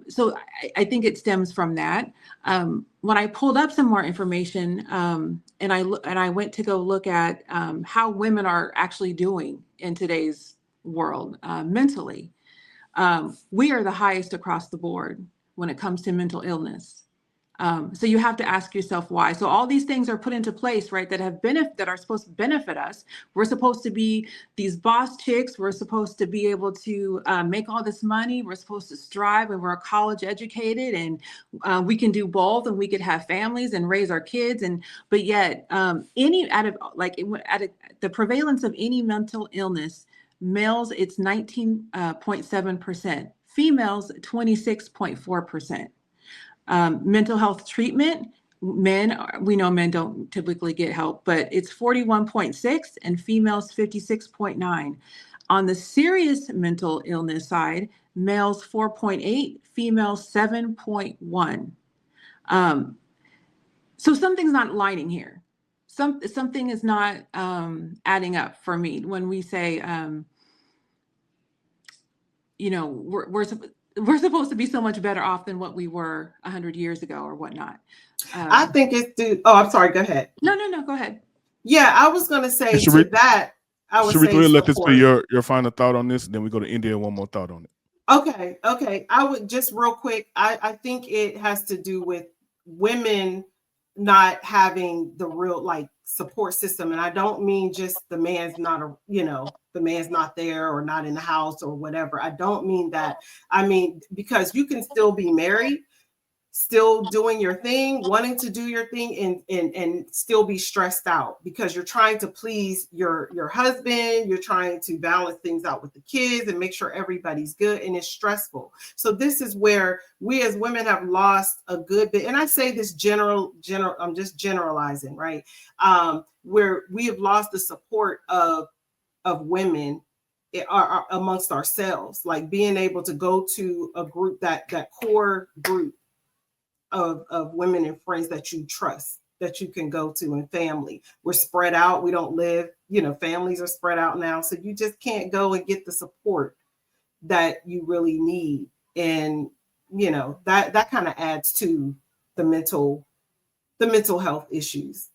So I think it stems from that. When I pulled up some more information and I went to go look at how women are actually doing in today's world mentally. We are the highest across the board when it comes to mental illness. So you have to ask yourself why. So all these things are put into place, right, that are supposed to benefit us. We're supposed to be these boss chicks. We're supposed to be able to make all this money. We're supposed to strive, and we're college educated, and we can do both, and we could have families and raise our kids. But yet, the prevalence of any mental illness, males, it's 19.7%. Females, 26.4%. Mental health treatment, we know men don't typically get help, but it's 41.6 and females 56.9. On the serious mental illness side, males 4.8, females 7.1. So something's not lining here. Something is not adding up for me when we say, we're supposed to be so much better off than what we were 100 years ago or whatnot. I think it's I'm sorry, go ahead. No, go ahead. Yeah, I was going to say to that, I would say let this be your final thought on this, and then we go to India, one more thought on it. Okay. I would just real quick, I think it has to do with women not having the real like support system. And I don't mean just the man's not the man's not there or not in the house or whatever. I don't mean that. I mean, because you can still be married, still doing your thing, wanting to do your thing, and still be stressed out because you're trying to please your husband, you're trying to balance things out with the kids and make sure everybody's good, and it's stressful. So this is where we as women have lost a good bit, and I say this general, I'm just generalizing, right? Where we have lost the support of women are amongst ourselves, like being able to go to a group, that core group of women and friends that you trust, that you can go to, and family. We're spread out. We don't live, families are spread out now. So you just can't go and get the support that you really need. And, that kind of adds to the mental health issues.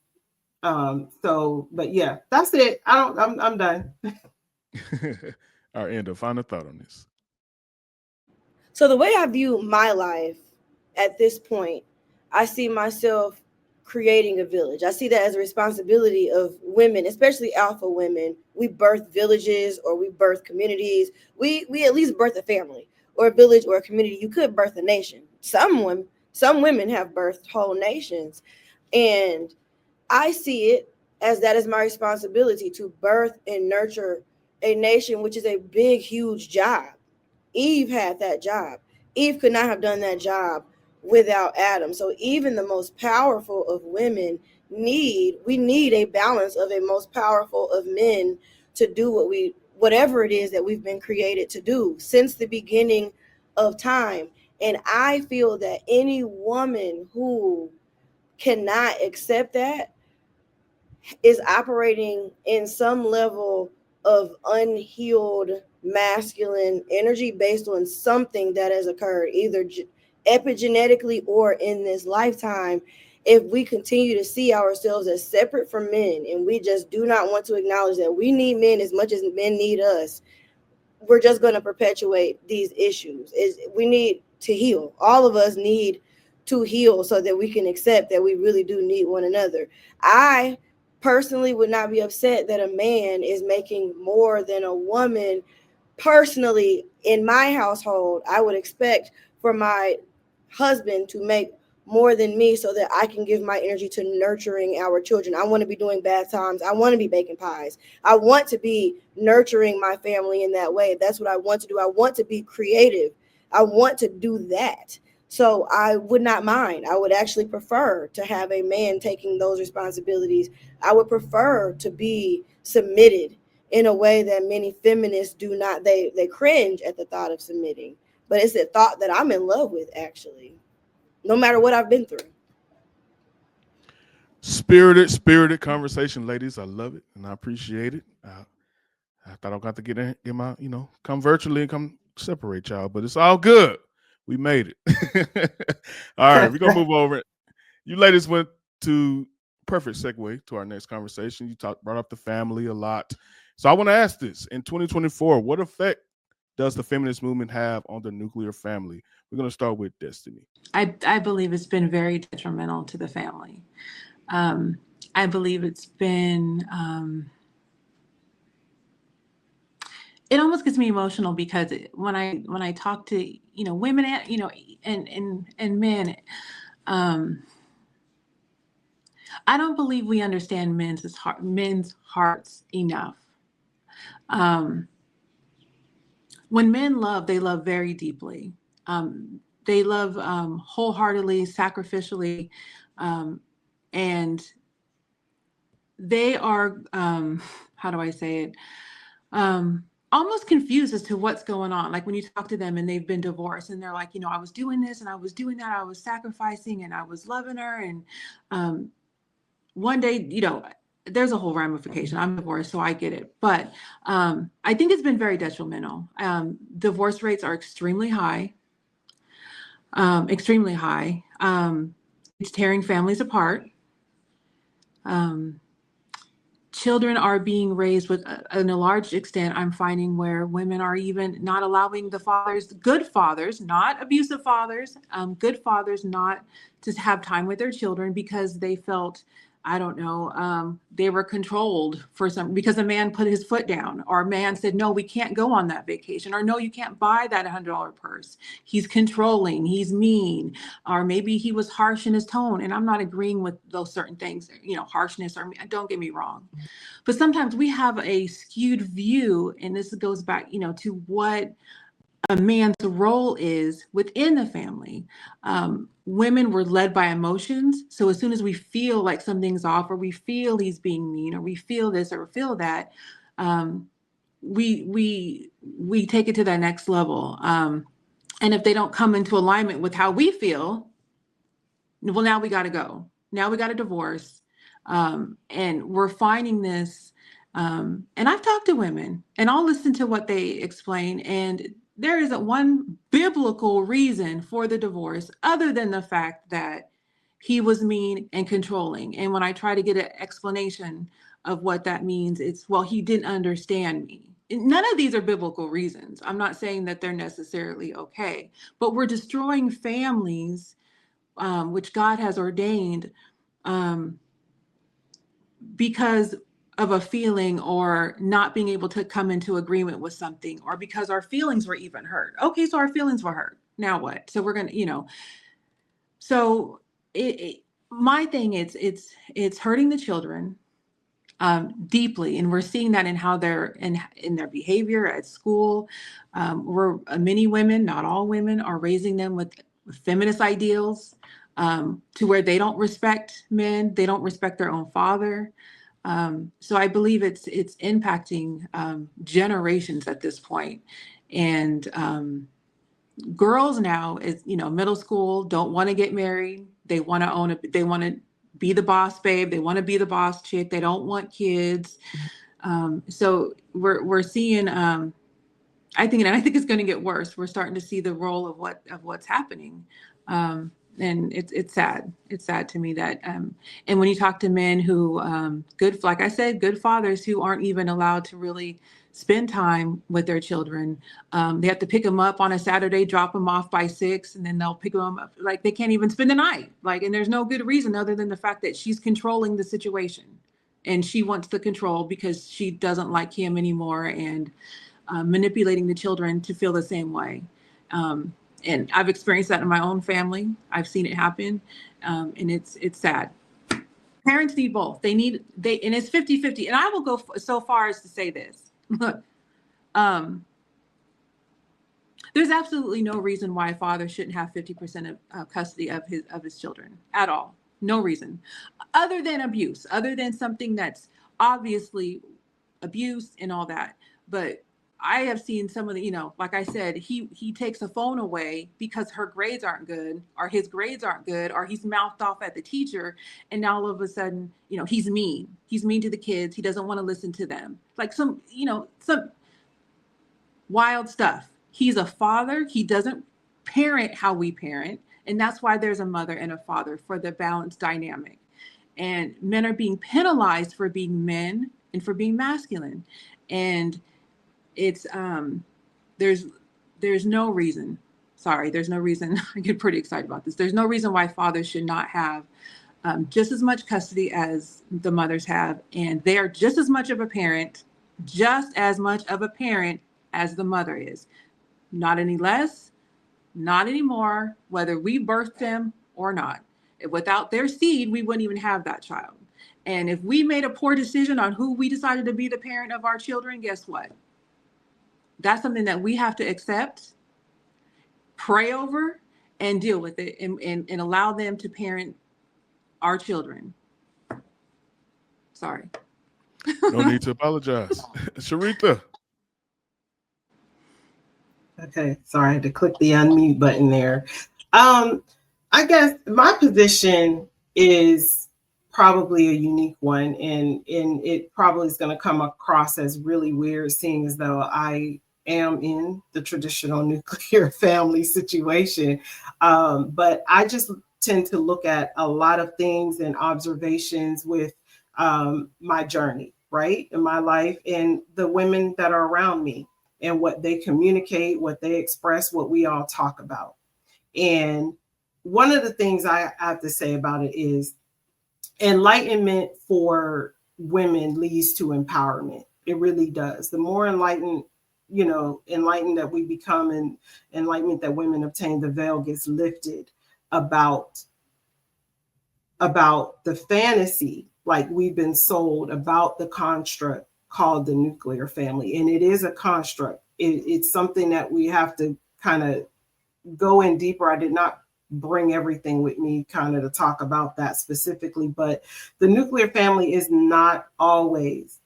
But yeah, that's it. I'm done. All right, Enda, final thought on this. So the way I view my life at this point, I see myself creating a village. I see that as a responsibility of women, especially alpha women. We birth villages, or we birth communities. We at least birth a family or a village or a community. You could birth a nation. Some women have birthed whole nations. And I see it as that is my responsibility to birth and nurture a nation, which is a big, huge job. Eve had that job. Eve could not have done that job without Adam. So even the most powerful of women we need a balance of a most powerful of men to do whatever it is that we've been created to do since the beginning of time. And I feel that any woman who cannot accept that is operating in some level of unhealed masculine energy based on something that has occurred, either epigenetically or in this lifetime. If we continue to see ourselves as separate from men, and we just do not want to acknowledge that we need men as much as men need us, we're just going to perpetuate these issues. We need to heal. All of us need to heal so that we can accept that we really do need one another. I personally would not be upset that a man is making more than a woman. Personally, in my household, I would expect for my husband to make more than me so that I can give my energy to nurturing our children. I want to be doing bath times. I want to be baking pies. I want to be nurturing my family in that way. That's what I want to do. I want to be creative. I want to do that. So I would not mind. I would actually prefer to have a man taking those responsibilities. I would prefer to be submitted in a way that many feminists do not. They cringe at the thought of submitting. But it's a thought that I'm in love with, actually, no matter what I've been through. Spirited conversation, ladies. I love it and I appreciate it. I thought I got to get my, come virtually and come separate y'all, but it's all good. We made it. All right, we're going to move over. You ladies went to perfect segue to our next conversation. You brought up the family a lot. So I want to ask this. In 2024, what effect does the feminist movement have on the nuclear family? We're going to start with Destiny. I believe it's been very detrimental to the family. I believe it's been, it almost gets me emotional because when I talk to, women and, and men, I don't believe we understand men's hearts enough. When men love, they love very deeply. They love wholeheartedly, sacrificially, and they are, how do I say it? Almost confused as to what's going on. Like when you talk to them and they've been divorced and they're like, I was doing this and I was doing that. I was sacrificing and I was loving her. And one day, there's a whole ramification. I'm divorced, so I get it. But I think it's been very detrimental. Divorce rates are extremely high. Extremely high. It's tearing families apart. Children are being raised with, in a large extent, I'm finding where women are even not allowing the fathers, good fathers, not abusive fathers, good fathers, not to have time with their children because they felt, I don't know, they were controlled because a man put his foot down, or a man said, no, we can't go on that vacation, or no, you can't buy that $100 purse. He's controlling, he's mean, or maybe he was harsh in his tone. And I'm not agreeing with those certain things, harshness, or don't get me wrong. But sometimes we have a skewed view, and this goes back, to what a man's role is within the family. Women were led by emotions. So as soon as we feel like something's off, or we feel he's being mean, or we feel this or feel that, we take it to that next level. And if they don't come into alignment with how we feel, well, now we got to go. Now we got to divorce. And we're finding this. And I've talked to women, and I'll listen to what they explain. And there isn't one biblical reason for the divorce other than the fact that he was mean and controlling. And when I try to get an explanation of what that means, it's, well, he didn't understand me. None of these are biblical reasons. I'm not saying that they're necessarily okay, but we're destroying families, which God has ordained, because of a feeling, or not being able to come into agreement with something, or because our feelings were even hurt. Okay, so our feelings were hurt. Now what? So we're gonna, so my thing is, it's hurting the children deeply, and we're seeing that in how they're in their behavior at school. Many women, not all women, are raising them with feminist ideals, to where they don't respect men, they don't respect their own father. So I believe it's impacting generations at this point. And girls now, is middle school, don't want to get married. They want to they want to be the boss babe. They want to be the boss chick. They don't want kids. So we're seeing, I think it's going to get worse. We're starting to see the role of what's happening. And it's sad. It's sad to me that, and when you talk to men who, like I said, good fathers who aren't even allowed to really spend time with their children. They have to pick them up on a Saturday, drop them off by 6, and then they'll pick them up. Like, they can't even spend the night. And there's no good reason other than the fact that she's controlling the situation, and she wants the control because she doesn't like him anymore, and manipulating the children to feel the same way. And I've experienced that in my own family. I've seen it happen. And it's sad. Parents need both. And it's 50-50. And I will go so far as to say this. Look, there's absolutely no reason why a father shouldn't have 50% of custody of his children at all. No reason, other than abuse, other than something that's obviously abuse and all that. But I have seen some of the, like I said, he takes a phone away because her grades aren't good, or his grades aren't good, or he's mouthed off at the teacher. And now all of a sudden, he's mean. He's mean to the kids. He doesn't want to listen to them. Like some wild stuff. He's a father. He doesn't parent how we parent. And that's why there's a mother and a father, for the balanced dynamic. And men are being penalized for being men and for being masculine. And it's the there's no reason. Sorry, there's no reason. I get pretty excited about this. There's no reason why fathers should not have just as much custody as the mothers have, and they are just as much of a parent as the mother is. Not any less, not anymore, whether we birthed them or not. Without their seed, we wouldn't even have that child. And if we made a poor decision on who we decided to be the parent of our children, guess what? That's something that we have to accept, pray over, and deal with it, and allow them to parent our children. Sorry. No need to apologize. Sharita. Okay, sorry, I had to click the unmute button there. I guess my position is probably a unique one, and it probably is going to come across as really weird, seeing as though I am in the traditional nuclear family situation. But I just tend to look at a lot of things and observations with my journey, right, in my life, and the women that are around me, and what they communicate, what they express, what we all talk about. And one of the things I have to say about it is enlightenment for women leads to empowerment. It really does. The more enlightened that we become, and enlightenment that women obtain, the veil gets lifted about the fantasy, like we've been sold, about the construct called the nuclear family. And it is a construct. It's something that we have to kind of go in deeper. I did not bring everything with me kind of to talk about that specifically, but the nuclear family is not always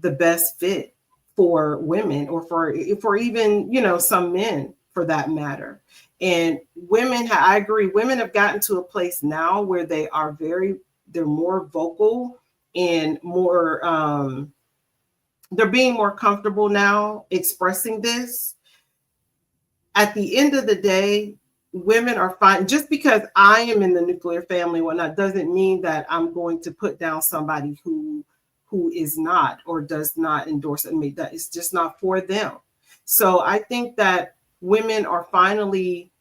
the best fit for women, or for even, some men for that matter. And women, I agree, women have gotten to a place now where they're more vocal and more, they're being more comfortable now expressing this. At the end of the day, women are fine. Just because I am in the nuclear family and whatnot doesn't mean that I'm going to put down somebody who is not, or does not endorse it. That it's just not for them. So I think that women are finally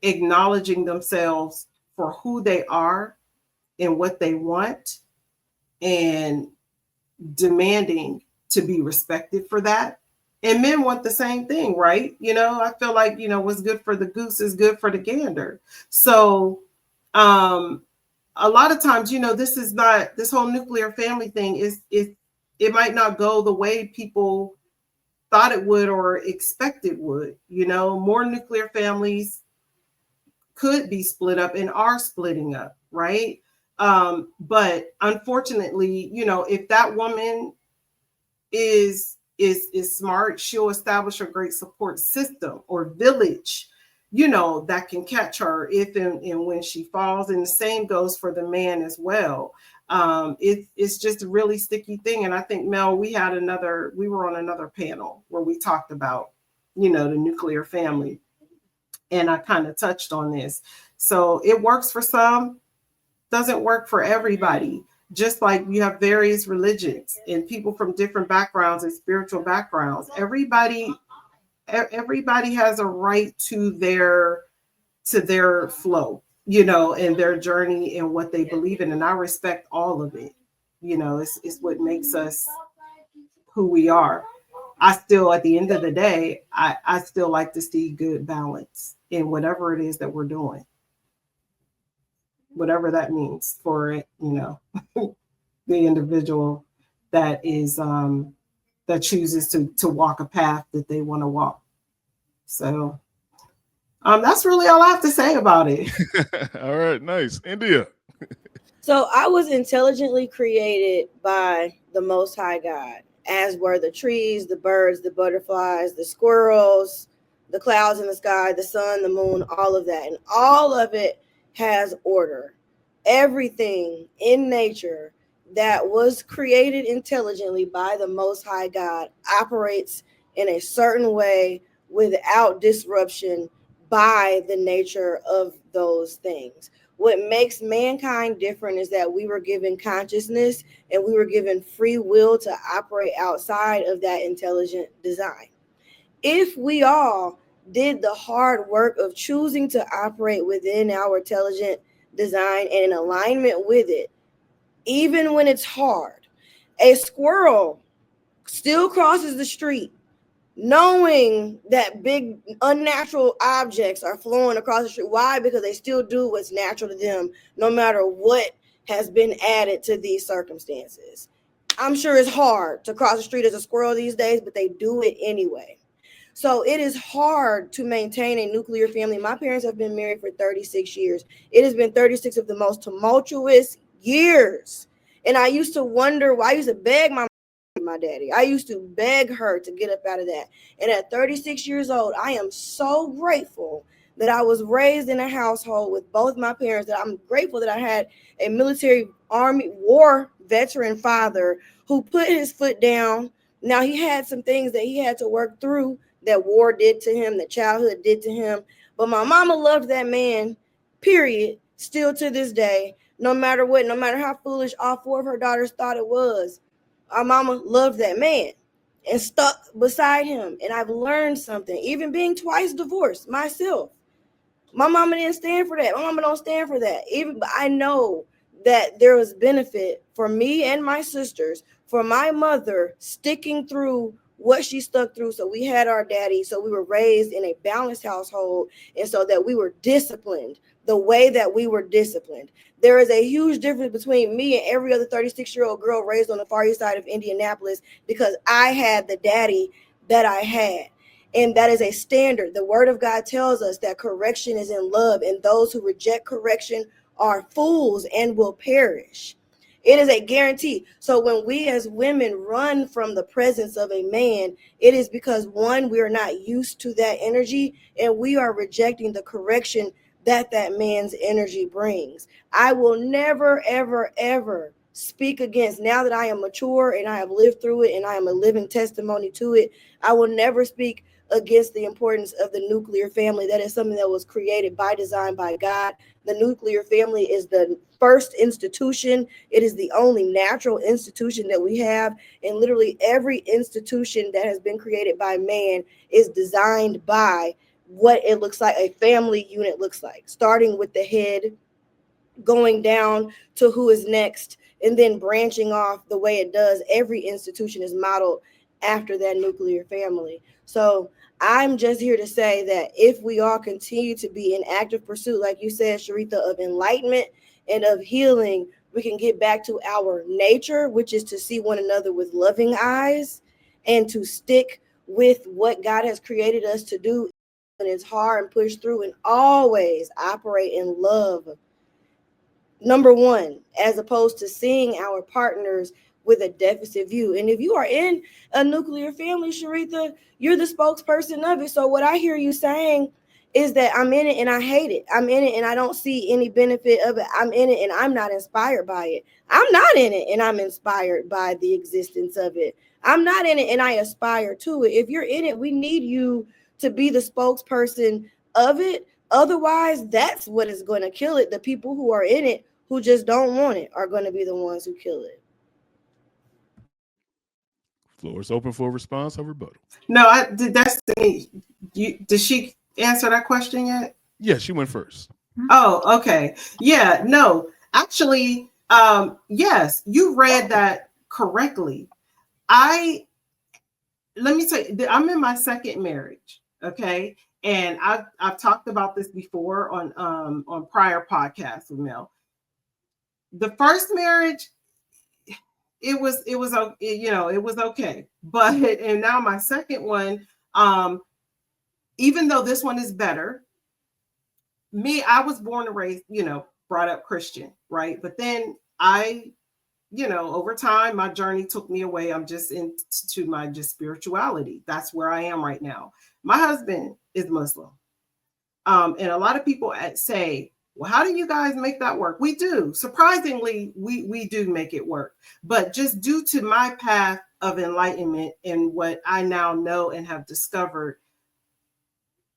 acknowledging themselves for who they are and what they want, and demanding to be respected for that. And men want the same thing, right? I feel like, what's good for the goose is good for the gander. So a lot of times, this whole nuclear family thing it might not go the way people thought it would or expect it would. More nuclear families could be split up and are splitting up, right? But unfortunately, if that woman is smart, she'll establish a great support system or village, that can catch her if and when she falls. And the same goes for the man as well. It's just a really sticky thing. And I think, Mel, we were on another panel where we talked about, the nuclear family. And I kind of touched on this. So it works for some, doesn't work for everybody. Just like you have various religions and people from different backgrounds and spiritual backgrounds. Everybody has a right to their flow, and their journey and what they believe in. And I respect all of it. It's what makes us who we are. I still, at the end of the day, I still like to see good balance in whatever it is that we're doing. Whatever that means for it, the individual that is that chooses to walk a path that they want to walk. So that's really all I have to say about it. All right, nice. India. So I was intelligently created by the Most High God, as were the trees, the birds, the butterflies, the squirrels, the clouds in the sky, the sun, the moon, all of that. And all of it has order. Everything in nature that was created intelligently by the Most High God operates in a certain way without disruption by the nature of those things. What makes mankind different is that we were given consciousness and we were given free will to operate outside of that intelligent design. if we all did the hard work of choosing to operate within our intelligent design and in alignment with it, even when it's hard, a squirrel still crosses the street knowing that big unnatural objects are flowing across the street. Why? Because they still do what's natural to them, no matter what has been added to these circumstances. I'm sure it's hard to cross the street as a squirrel these days, but they do it anyway. So it is hard to maintain a nuclear family. My parents have been married for 36 years. It has been 36 of the most tumultuous years. And I used to wonder why. I used to beg my daddy. I used to beg her to get up out of that. And at 36 years old, I am so grateful that I was raised in a household with both my parents, that I'm grateful that I had a military army war veteran father who put his foot down. Now, he had some things that he had to work through that war did to him, that childhood did to him. But my mama loved that man, period, still to this day, no matter what, no matter how foolish all four of her daughters thought it was. Our mama loved that man and stuck beside him. And I've learned something, even being twice divorced myself. My mama didn't stand for that. My mama don't stand for that. Even I know that there was benefit for me and my sisters, for my mother sticking through what she stuck through. So we had our daddy. So we were raised in a balanced household. And so that we were disciplined the way that we were disciplined. There is a huge difference between me and every other 36-year-old girl raised on the far east side of Indianapolis, because I had the daddy that I had. And that is a standard. The word of God tells us that correction is in love, and those who reject correction are fools and will perish. It is a guarantee. So when we as women run from the presence of a man, it is because, one, we are not used to that energy, and we are rejecting the correction that man's energy brings. I will never, ever, ever speak against, now that I am mature and I have lived through it and I am a living testimony to it, I will never speak against the importance of the nuclear family. That is something that was created by design by God. The nuclear family is the first institution. It is the only natural institution that we have. And literally every institution that has been created by man is designed by what it looks like a family unit looks like, starting with the head, going down to who is next, and then branching off the way it does. Every institution is modeled after that nuclear family. So I'm just here to say that if we all continue to be in active pursuit, like you said, Sharitha, of enlightenment and of healing, we can get back to our nature, which is to see one another with loving eyes and to stick with what God has created us to do. And it's hard and push through, and always operate in love. Number one, as opposed to seeing our partners with a deficit view. And if you are in a nuclear family, Sharitha, you're the spokesperson of it. So what I hear you saying is that I'm in it and I hate it. I'm in it and I don't see any benefit of it. I'm in it and I'm not inspired by it. I'm not in it and I'm inspired by the existence of it. I'm not in it and I aspire to it. If you're in it, we need you to be the spokesperson of it. Otherwise, that's what is going to kill it. The people who are in it, who just don't want it, are going to be the ones who kill it. Floor is open for a response or rebuttal. No, I did. Destiny, did she answer that question yet? Yeah, she went first. Oh, okay. Yeah, no, actually, yes, you read that correctly. Let me say, I'm in my second marriage. Okay. And I've talked about this before on prior podcasts with Mel. The first marriage, it was okay. But and now my second one, even though this one is better, I was born and raised, brought up Christian, right? But then over time, my journey took me away. I'm just into my spirituality. That's where I am right now. My husband is Muslim. And a lot of people say, well, how do you guys make that work? We do. Surprisingly, we do make it work. But just due to my path of enlightenment and what I now know and have discovered,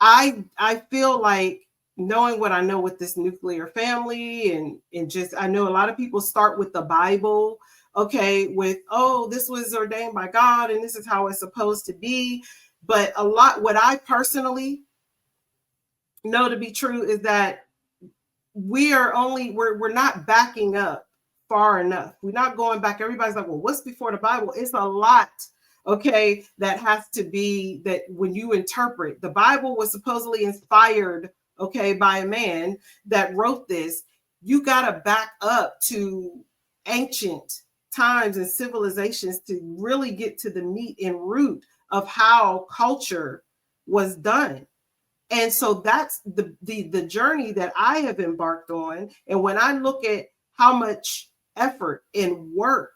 I feel like, knowing what I know with this nuclear family and just, I know a lot of people start with the Bible, okay, with, oh, this was ordained by God and this is how it's supposed to be. But what I personally know to be true is that we're not backing up far enough. We're not going back. Everybody's like, well, what's before the Bible? It's a lot, okay, that has to be, that when you interpret, the Bible was supposedly inspired, okay, by a man that wrote this. You got to back up to ancient times and civilizations to really get to the meat and root of how culture was done. And so that's the journey that I have embarked on. And when I look at how much effort and work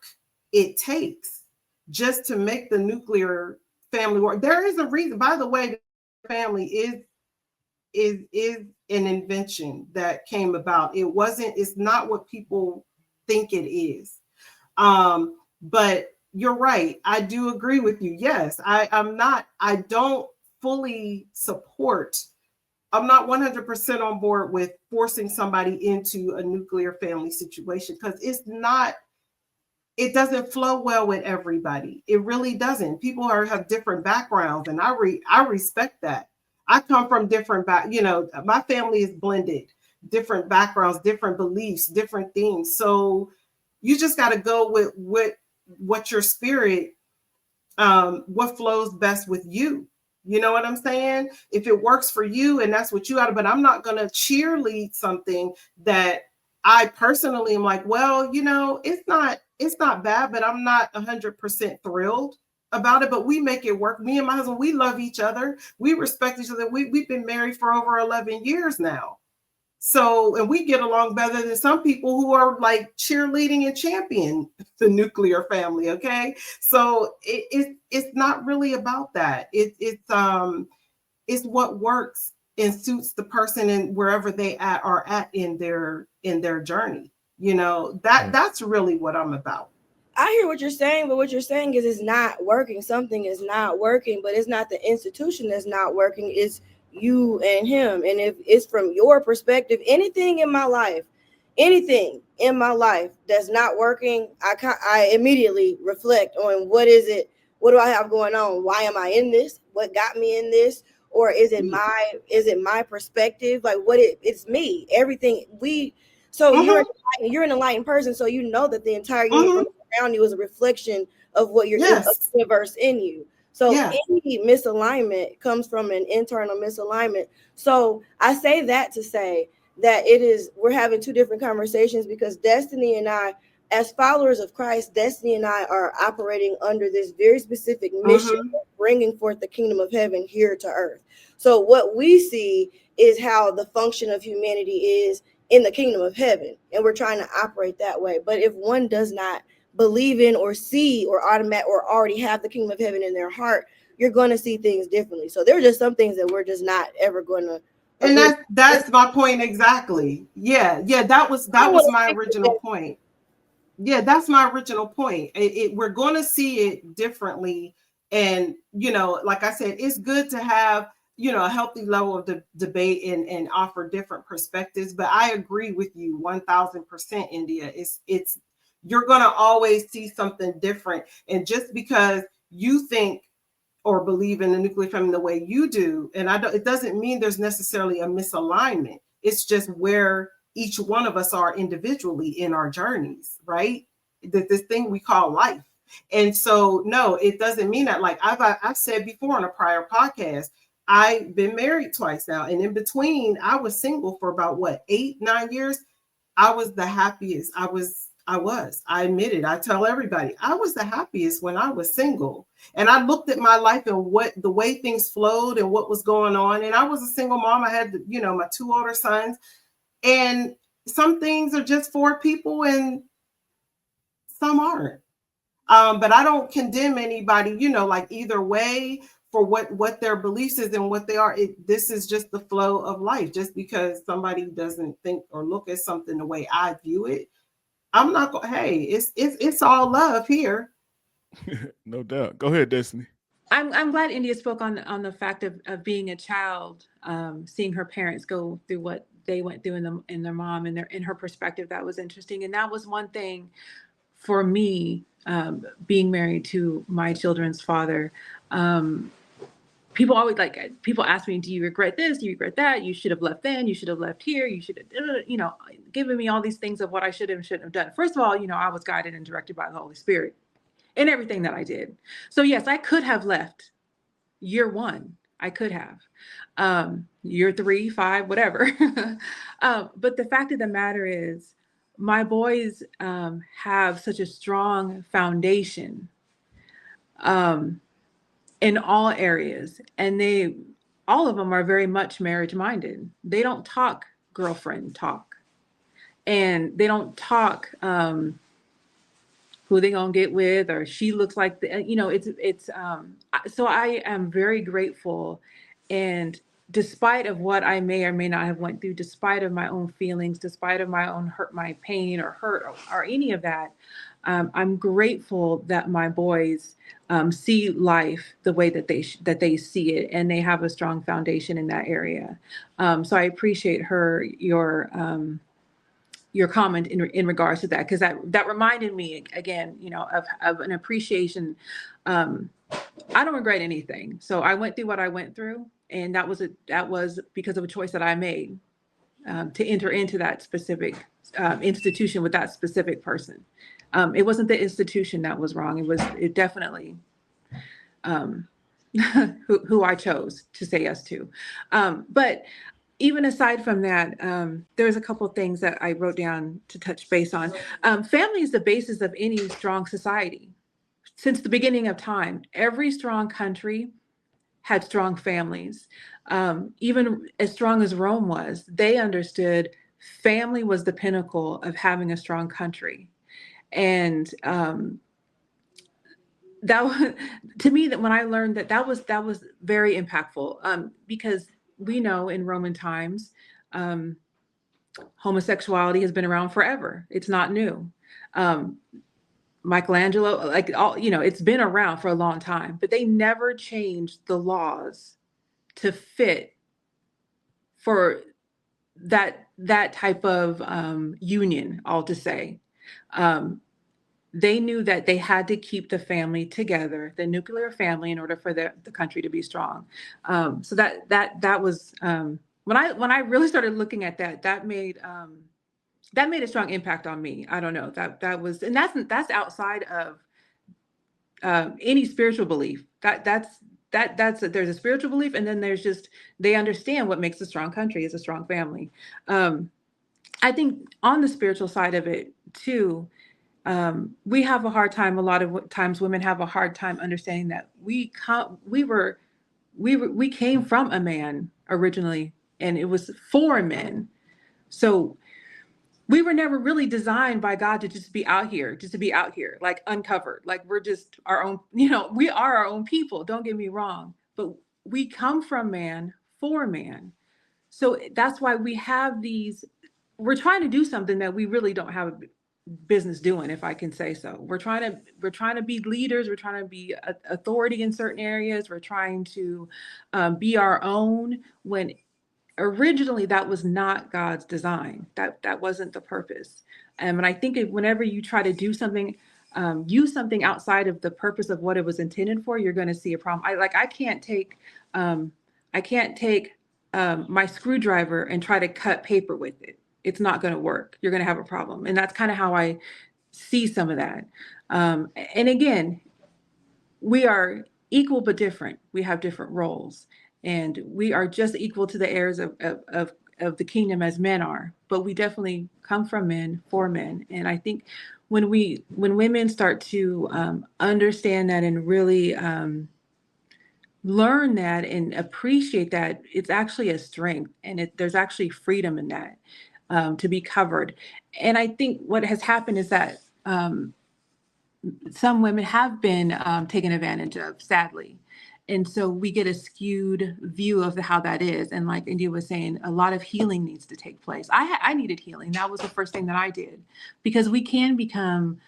it takes just to make the nuclear family work, there is a reason. By the way, the family is an invention that came about. It's not what people think it is. But you're right. I do agree with you. Yes, I don't fully support. I'm not 100% on board with forcing somebody into a nuclear family situation, because it doesn't flow well with everybody. It really doesn't. People have different backgrounds, and I respect that. I come from different my family is blended, different backgrounds, different beliefs, different things. So you just got to go with what your spirit, what flows best with you. You know what I'm saying? If it works for you and that's what you got to, but I'm not going to cheerlead something that I personally am like, well, it's not bad, but I'm not 100% thrilled about it. But we make it work. Me and my husband, we love each other. We respect each other. We've been married for over 11 years now. So, and we get along better than some people who are like cheerleading and champion the nuclear family. Okay. So it's not really about that. It's what works and suits the person and wherever they are at in their journey. That's really what I'm about. I hear what you're saying, but what you're saying is it's not working. Something is not working, but it's not the institution that's not working. It's you and him. And if it's from your perspective, anything in my life that's not working, I immediately reflect on what is it? What do I have going on? Why am I in this? What got me in this? Or is it my perspective? Like it's me. Everything you're an enlightened person, so you know that the entire universe around you is a reflection of what you're universe in you. So any misalignment comes from an internal misalignment. So I say that to say that we're having two different conversations, because Destiny and I, as followers of Christ, Destiny and I are operating under this very specific mission of bringing forth the kingdom of heaven here to earth. So what we see is how the function of humanity is in the kingdom of heaven, and we're trying to operate that way. But if one does not believe in or see or already have the kingdom of heaven in their heart, you're going to see things differently. So there are just some things that we're just not ever going to. And that's my point exactly. Yeah, that was my original point. Yeah, that's my original point. We're going to see it differently, and like I said, it's good to have a healthy level of debate and offer different perspectives. But I agree with you 1,000%, India. It's you're going to always see something different, and just because you think or believe in the nuclear family the way you do, and it doesn't mean there's necessarily a misalignment. It's just where each one of us are individually in our journeys, right? This thing we call life. And so, no, it doesn't mean that. Like I've said before on a prior podcast, I've been married twice now, and in between, I was single for about 8-9 years. I was the happiest. I admit it. I tell everybody I was the happiest when I was single. And I looked at my life and the way things flowed and what was going on. And I was a single mom. I had, my 2 older sons. And some things are just for people and some aren't. But I don't condemn anybody, like either way for what their beliefs is and what they are. This is just the flow of life. Just because somebody doesn't think or look at something the way I view it, I'm not going. Hey, it's all love here. No doubt. Go ahead, Destiny. I'm glad India spoke on the fact of being a child, seeing her parents go through what they went through in their mom and in her perspective. That was interesting, and that was one thing for me, being married to my children's father. people always people ask me, do you regret this? Do you regret that? You should have left then. You should have left here. You should have, given me all these things of what I should have and shouldn't have done. First of all, I was guided and directed by the Holy Spirit in everything that I did. So yes, I could have left year one. I could have, year 3, 5, whatever. But the fact of the matter is, my boys have such a strong foundation in all areas, and all of them are very much marriage minded. They don't talk girlfriend talk, and they don't talk who they gonna get with, or she looks like so I am very grateful, and despite of what I may or may not have went through, despite of my own feelings, despite of my own my pain or hurt or any of that, I'm grateful that my boys see life the way that they see it, and they have a strong foundation in that area. So I appreciate your comment in regards to that, because that reminded me again, of an appreciation. I don't regret anything. So I went through what I went through, and that was because of a choice that I made to enter into that specific institution with that specific person. It wasn't the institution that was wrong. It definitely who I chose to say yes to. But even aside from that, there's a couple of things that I wrote down to touch base on. Family is the basis of any strong society. Since the beginning of time, every strong country had strong families. Even as strong as Rome was, they understood family was the pinnacle of having a strong country. And that was, to me, that when I learned that was very impactful, because we know in Roman times, homosexuality has been around forever. It's not new. Michelangelo, it's been around for a long time, but they never changed the laws to fit for that type of union, all to say. They knew that they had to keep the family together, the nuclear family, in order for the country to be strong. So that was when I really started looking at that made a strong impact on me. I don't know, that was, and that's outside of any spiritual belief. There's a spiritual belief, and then there's just, they understand what makes a strong country is a strong family. I think on the spiritual side of it too, we have a hard time. A lot of times women have a hard time understanding that we came from a man originally, and it was for men. So we were never really designed by God to just be out here, like uncovered, like we're just our own, we are our own people. Don't get me wrong, but we come from man for man. So that's why we have we're trying to do something that we really don't have a business doing, if I can say so. We're trying to be leaders. We're trying to be authority in certain areas. We're trying to be our own, when originally that was not God's design. That wasn't the purpose. And I think whenever you try to do something, use something outside of the purpose of what it was intended for, you're going to see a problem. I can't take my screwdriver and try to cut paper with it. It's not going to work. You're going to have a problem. And that's kind of how I see some of that. And again, we are equal but different. We have different roles, and we are just equal to the heirs of the kingdom as men are. But we definitely come from men for men. And I think when women start to understand that and really learn that and appreciate that, it's actually a strength, and there's actually freedom in that. To be covered. And I think what has happened is that some women have been taken advantage of, sadly. And so we get a skewed view of how that is. And like India was saying, a lot of healing needs to take place. I needed healing. That was the first thing that I did, because we can become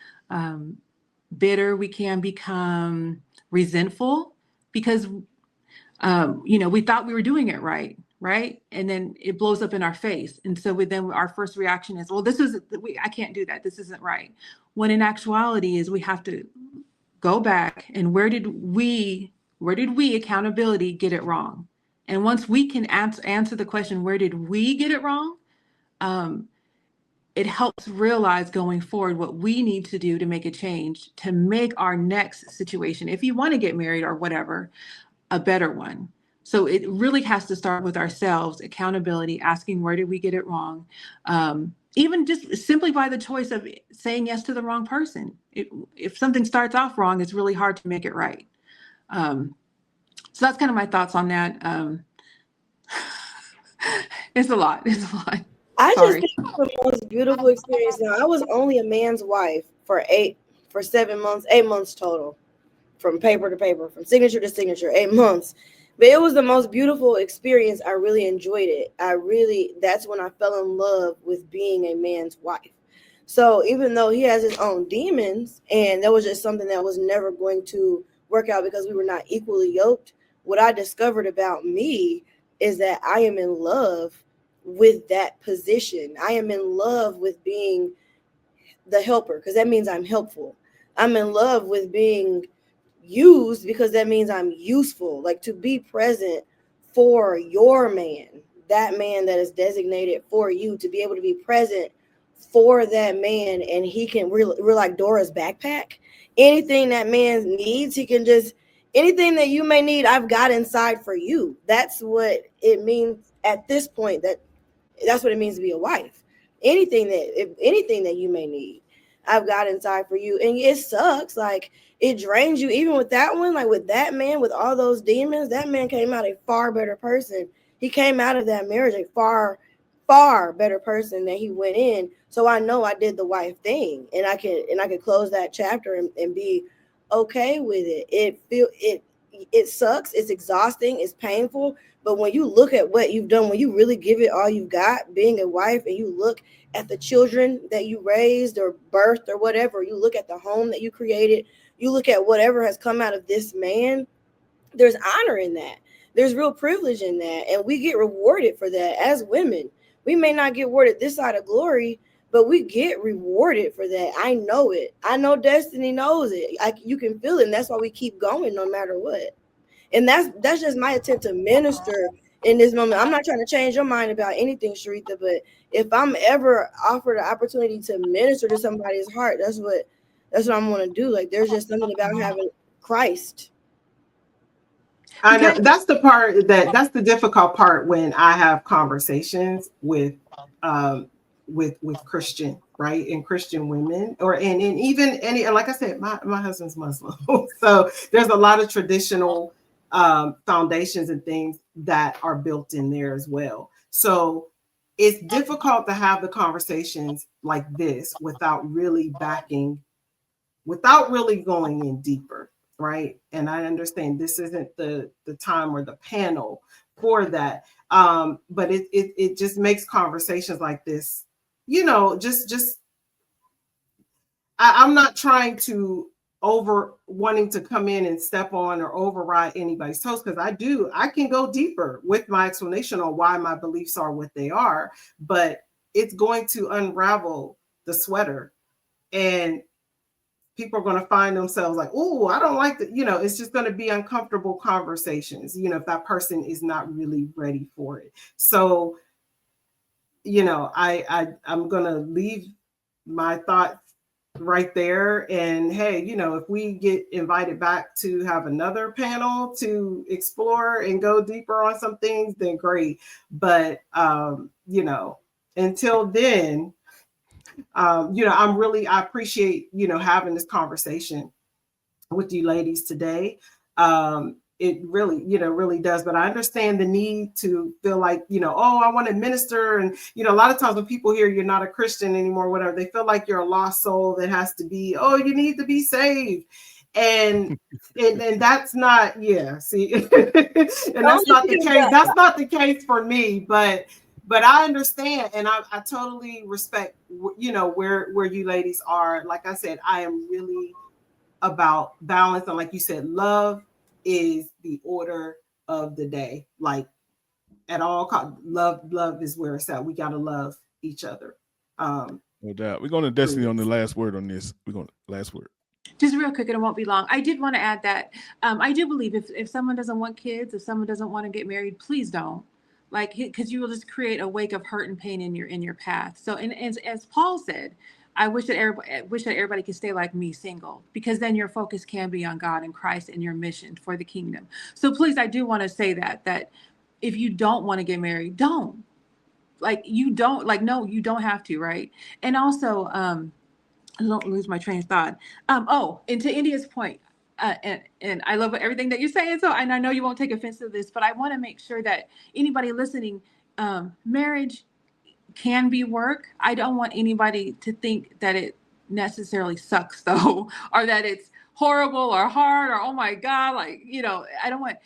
bitter. We can become resentful because, we thought we were doing it right. Right. And then it blows up in our face. And so then our first reaction is, well, I can't do that. This isn't right. When in actuality is we have to go back and where did we Where did we, accountability, get it wrong? And once we can answer the question, where did we get it wrong? It helps realize going forward what we need to do to make a change, to make our next situation, if you want to get married or whatever, a better one. So it really has to start with ourselves, accountability, asking where did we get it wrong? Even just simply by the choice of saying yes to the wrong person. If something starts off wrong, it's really hard to make it right. So that's kind of my thoughts on that. It's a lot. It's a lot. I Sorry. just think the most beautiful experience. Now, I was only a man's wife for 7 months, 8 months total, from paper to paper, from signature to signature, 8 months. But it was the most beautiful experience. I really enjoyed it. That's when I fell in love with being a man's wife. So even though he has his own demons, and that was just something that was never going to work out because we were not equally yoked, what I discovered about me is that I am in love with that position. I am in love with being the helper because that means I'm helpful. I'm in love with being used because that means I'm useful. Like, to be present for your man, that man that is designated for you, to be able to be present for that man, and he can, we're like Dora's backpack. Anything that man needs, he can just, anything that you may need, I've got inside for you. That's what it means at this point. That's what it means to be a wife. Anything that you may need, I've got inside for you. And it sucks. Like, it drains you. Even with that one, like with that man, with all those demons, that man came out a far better person. He came out of that marriage a far, far better person than he went in. So I know I did the wife thing, and I could close that chapter and be okay with it. It sucks. It's exhausting. It's painful. But when you look at what you've done, when you really give it all you've got, being a wife, and you look at the children that you raised or birthed or whatever, you look at the home that you created, you look at whatever has come out of this man, there's honor in that. There's real privilege in that. And we get rewarded for that as women. We may not get rewarded this side of glory, but we get rewarded for that. I know it. I know Destiny knows it. You can feel it. And that's why we keep going no matter what. And that's just my attempt to minister in this moment. I'm not trying to change your mind about anything, Sharitha, but if I'm ever offered an opportunity to minister to somebody's heart, that's what I'm going to do. Like, there's just something about having Christ. I know that's the difficult part when I have conversations with Christian, right? And Christian women, and even any, like I said, my husband's Muslim. So there's a lot of traditional foundations and things that are built in there as well. So it's difficult to have the conversations like this without really going in deeper, right? And I understand this isn't the time or the panel for that, but it just makes conversations like this, I'm not trying to wanting to come in and step on or override anybody's toes, because I can go deeper with my explanation on why my beliefs are what they are, but it's going to unravel the sweater, and people are going to find themselves like, oh, I don't like that. It's just going to be uncomfortable conversations, if that person is not really ready for it. So, I'm going to leave my thoughts right there. And hey, if we get invited back to have another panel to explore and go deeper on some things, then great. But, until then, I appreciate, having this conversation with you ladies today. It really does. But I understand the need to feel like, I want to minister. And, a lot of times when people hear you're not a Christian anymore, whatever, they feel like you're a lost soul that has to be, you need to be saved. And that's not, see, and that's not the case. That's not the case for me, but I understand, and I totally respect, where you ladies are. Like I said, I am really about balance, and like you said, love is the order of the day. Like, at all costs, love is where it's at. We gotta love each other. No doubt. We're going to Destiny on the last word on this. We're going to last word. just real quick, and it won't be long. I did want to add that I do believe if someone doesn't want kids, if someone doesn't want to get married, please don't. Like, because you will just create a wake of hurt and pain in your path. So, and as Paul said, I wish that everybody could stay like me, single, because then your focus can be on God and Christ and your mission for the kingdom. So please, I do want to say that if you don't want to get married, don't. Like, you don't, like, no, you don't have to, right? And also, I don't lose my train of thought. And to India's point, and I love everything that you're saying. So, and I know you won't take offense to this, but I want to make sure that anybody listening, marriage can be work. I don't want anybody to think that it necessarily sucks though, or that it's horrible or hard or, oh my God, like, I don't want,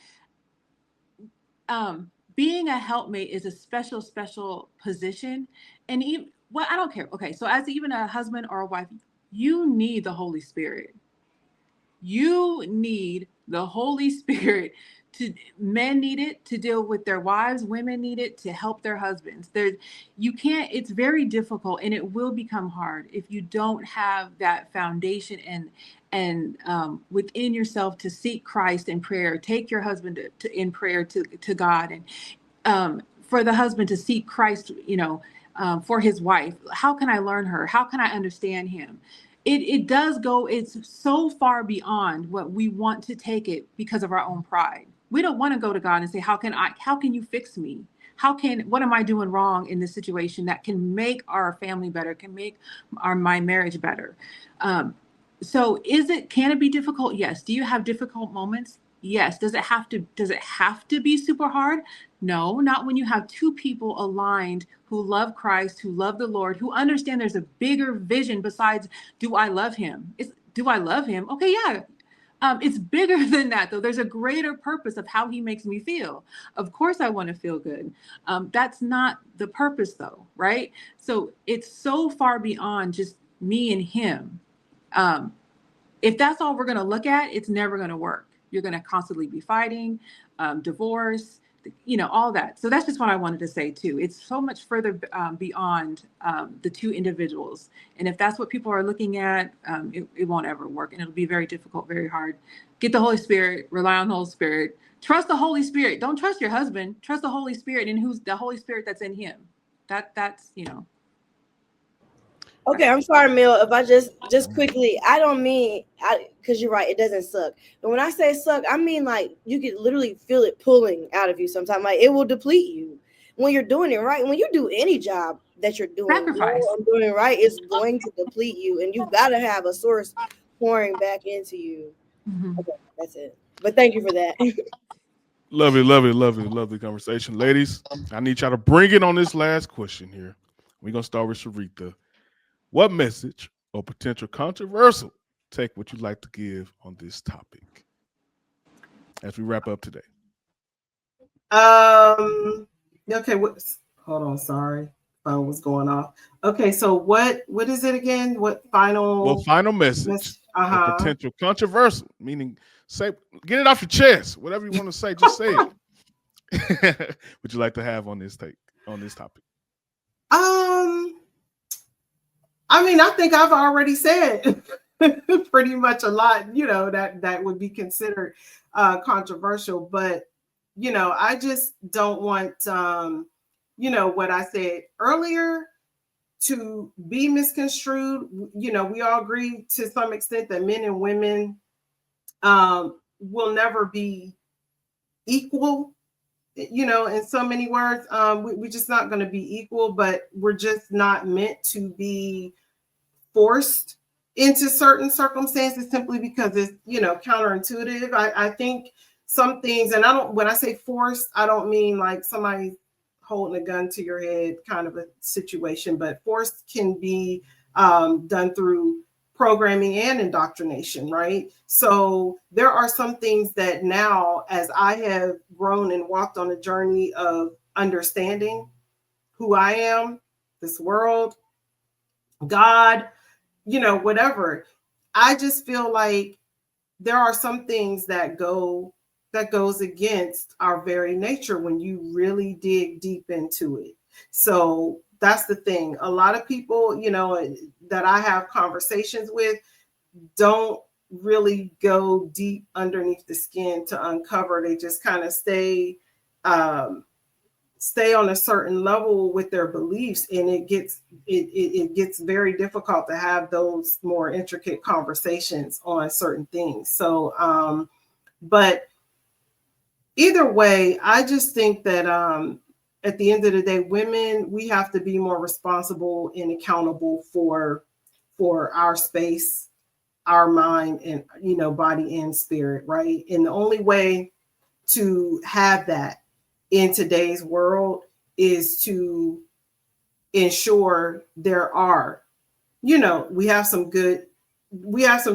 being a helpmate is a special position. And even, well, I don't care. Okay. So as even a husband or a wife, you need the Holy Spirit. You need the Holy Spirit. Men need it to deal with their wives. Women need it to help their husbands. It's very difficult, and it will become hard if you don't have that foundation and within yourself to seek Christ in prayer. Take your husband in prayer to God, and for the husband to seek Christ, for his wife. How can I learn her? How can I understand him? It does go, it's so far beyond what we want to take it because of our own pride. We don't want to go to God and say, how can you fix me? What am I doing wrong in this situation that can make our family better, can make my marriage better? So can it be difficult? Yes. Do you have difficult moments? Yes. Does it have to be super hard? No, not when you have two people aligned who love Christ, who love the Lord, who understand there's a bigger vision besides, do I love him? Do I love him? Okay, yeah. It's bigger than that, though. There's a greater purpose of how he makes me feel. Of course, I want to feel good. That's not the purpose, though, right? So it's so far beyond just me and him. If that's all we're going to look at, it's never going to work. You're going to constantly be fighting, divorce, all that. So that's just what I wanted to say, too. It's so much further beyond the two individuals. And if that's what people are looking at, it won't ever work. And it'll be very difficult, very hard. Get the Holy Spirit, rely on the Holy Spirit. Trust the Holy Spirit. Don't trust your husband. Trust the Holy Spirit and who's the Holy Spirit that's in him. That's. Okay, I'm sorry, Mel. If I just quickly, I don't mean, because you're right, it doesn't suck. But when I say suck, I mean like you can literally feel it pulling out of you sometimes. Like it will deplete you when you're doing it right. When you do any job that you're doing, doing right, it's going to deplete you, and you've got to have a source pouring back into you. Mm-hmm. Okay, that's it. But thank you for that. Lovely conversation, ladies. I need y'all to bring it on this last question here. We're gonna start with Sharita. What message or potential controversial take would you like to give on this topic as we wrap up today? Okay. Hold on. Sorry, phone was going off. Okay. So what is it again? What final? Final message or potential controversial, meaning say, get it off your chest. Whatever you want to say, just say it. Would you like to have on this topic? I mean, I think I've already said pretty much a lot, that would be considered controversial. But, I just don't want, what I said earlier to be misconstrued. We all agree to some extent that men and women will never be equal. In so many words, we're just not going to be equal, but we're just not meant to be forced into certain circumstances simply because it's, counterintuitive. I think some things, and when I say forced, I don't mean like somebody holding a gun to your head kind of a situation, but forced can be done through programming and indoctrination, right? So there are some things that now, as I have grown and walked on a journey of understanding who I am, this world, God, whatever, I just feel like there are some things that goes against our very nature when you really dig deep into it. So that's the thing. A lot of people, that I have conversations with don't really go deep underneath the skin to uncover. They just kind of stay on a certain level with their beliefs, and it gets very difficult to have those more intricate conversations on certain things. So but either way, I just think that at the end of the day, women, we have to be more responsible and accountable for our space, our mind, and body and spirit, right? And the only way to have that in today's world is to ensure there are, we have some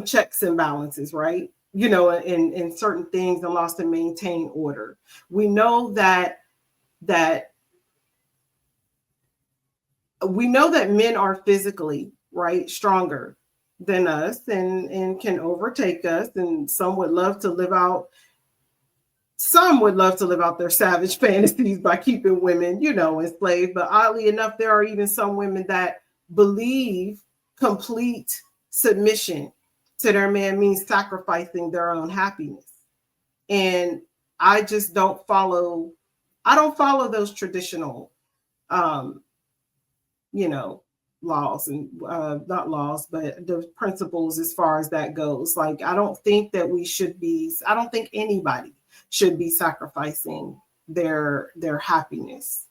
checks and balances, right? In certain things, and laws to maintain order. We know that men are physically, right, stronger than us and can overtake us, and some would love to live out their savage fantasies by keeping women, enslaved. But oddly enough, there are even some women that believe complete submission to their man means sacrificing their own happiness. And I just don't follow those traditional laws, and not laws, but the principles as far as that goes. Like, I don't think anybody should be sacrificing their happiness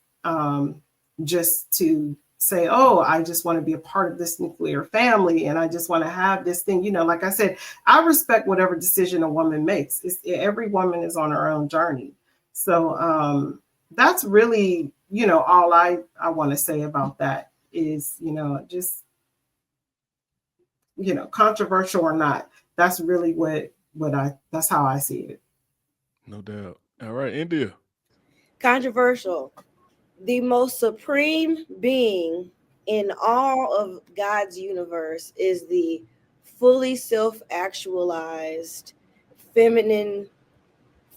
just to say, oh, I just want to be a part of this nuclear family, and I just want to have this thing. Like I said, I respect whatever decision a woman makes. Every woman is on her own journey. So that's really, all I want to say about that is, just, controversial or not, that's really that's how I see it. No doubt. All right, India. Controversial. The most supreme being in all of God's universe is the fully self-actualized feminine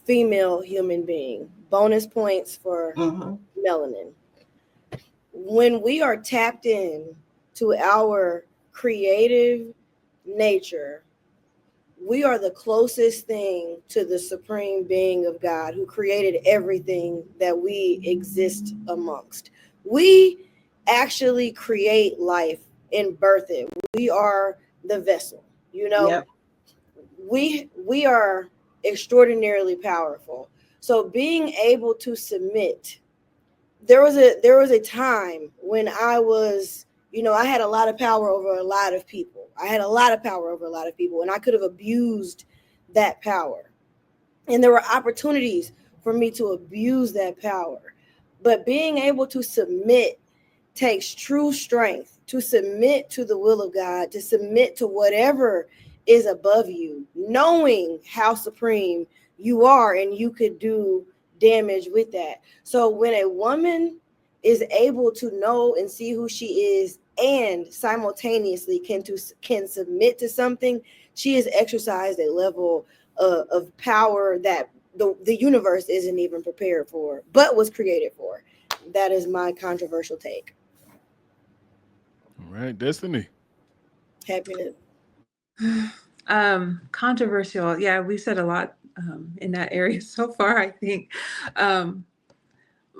female human being. Bonus points for melanin. When we are tapped in to our creative nature, we are the closest thing to the supreme being of God, who created everything that we exist amongst. We actually create life and birth it. We are the vessel, Yep. We are extraordinarily powerful. So being able to submit, there was a time when I was, I had a lot of power over a lot of people. And I could have abused that power. And there were opportunities for me to abuse that power. But being able to submit takes true strength, to submit to the will of God, to submit to whatever is above you, knowing how supreme you are, and you could do damage with that. So when a woman is able to know and see who she is, and simultaneously can submit to something, she has exercised a level of power that the universe isn't even prepared for, but was created for. That is my controversial take. All right, Destiny. Happiness. Controversial. Yeah, we said a lot in that area so far, I think.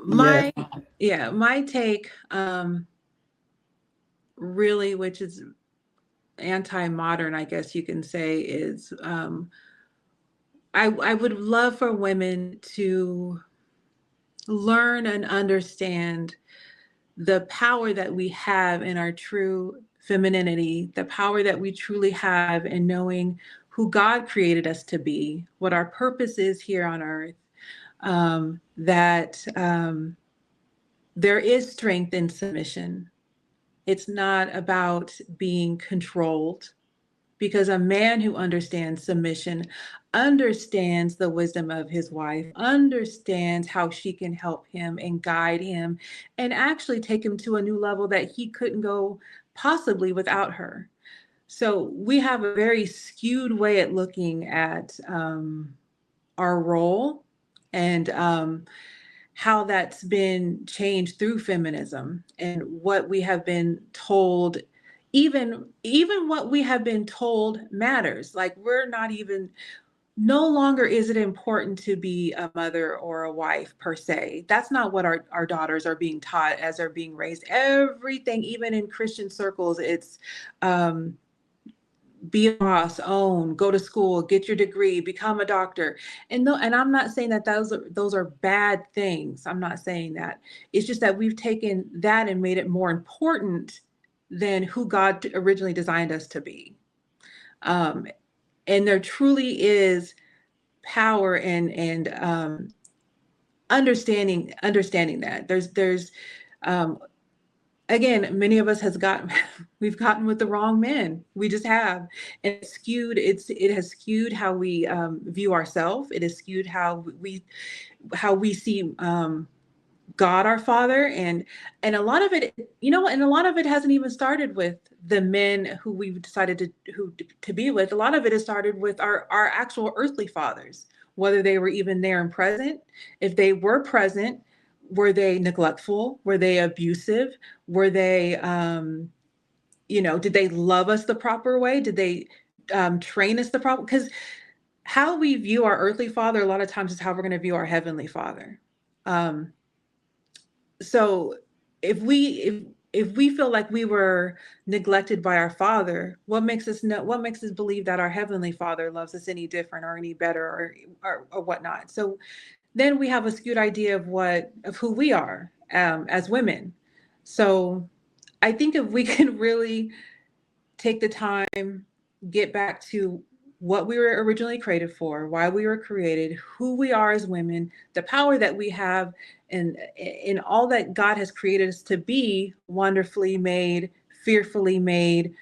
My take really, which is anti-modern, I guess you can say, is I would love for women to learn and understand the power that we have in our true femininity, the power that we truly have in knowing who God created us to be, what our purpose is here on earth, that there is strength in submission. It's not about being controlled, because a man who understands submission understands the wisdom of his wife, understands how she can help him and guide him and actually take him to a new level that he couldn't go possibly without her. So we have a very skewed way at looking at our role and how that's been changed through feminism and what we have been told even what we have been told matters. Like, we're not even, no longer is it important to be a mother or a wife per se. That's not what our daughters are being taught as they're being raised. Everything, even in Christian circles, it's be a boss, own, go to school, get your degree, become a doctor. And I'm not saying that those are bad things. I'm not saying that. It's just that we've taken that and made it more important than who God originally designed us to be. And there truly is power and understanding that there's again, many of us we've gotten with the wrong men. We just have. And it has skewed how we view ourselves. It has skewed how we see God our Father, and a lot of it, and a lot of it hasn't even started with the men who we've decided to be with. A lot of it has started with our actual earthly fathers, whether they were even there and present. If they were present, were they neglectful? Were they abusive? Were they, did they love us the proper way? Did they train us the proper? Because how we view our earthly father a lot of times is how we're going to view our heavenly Father. So if we feel like we were neglected by our Father, what makes us believe that our heavenly Father loves us any different or any better or whatnot? So then we have a skewed idea of who we are as women. So I think if we can really take the time, get back to what we were originally created for, why we were created, who we are as women, the power that we have, and in all that God has created us to be, wonderfully made, fearfully made,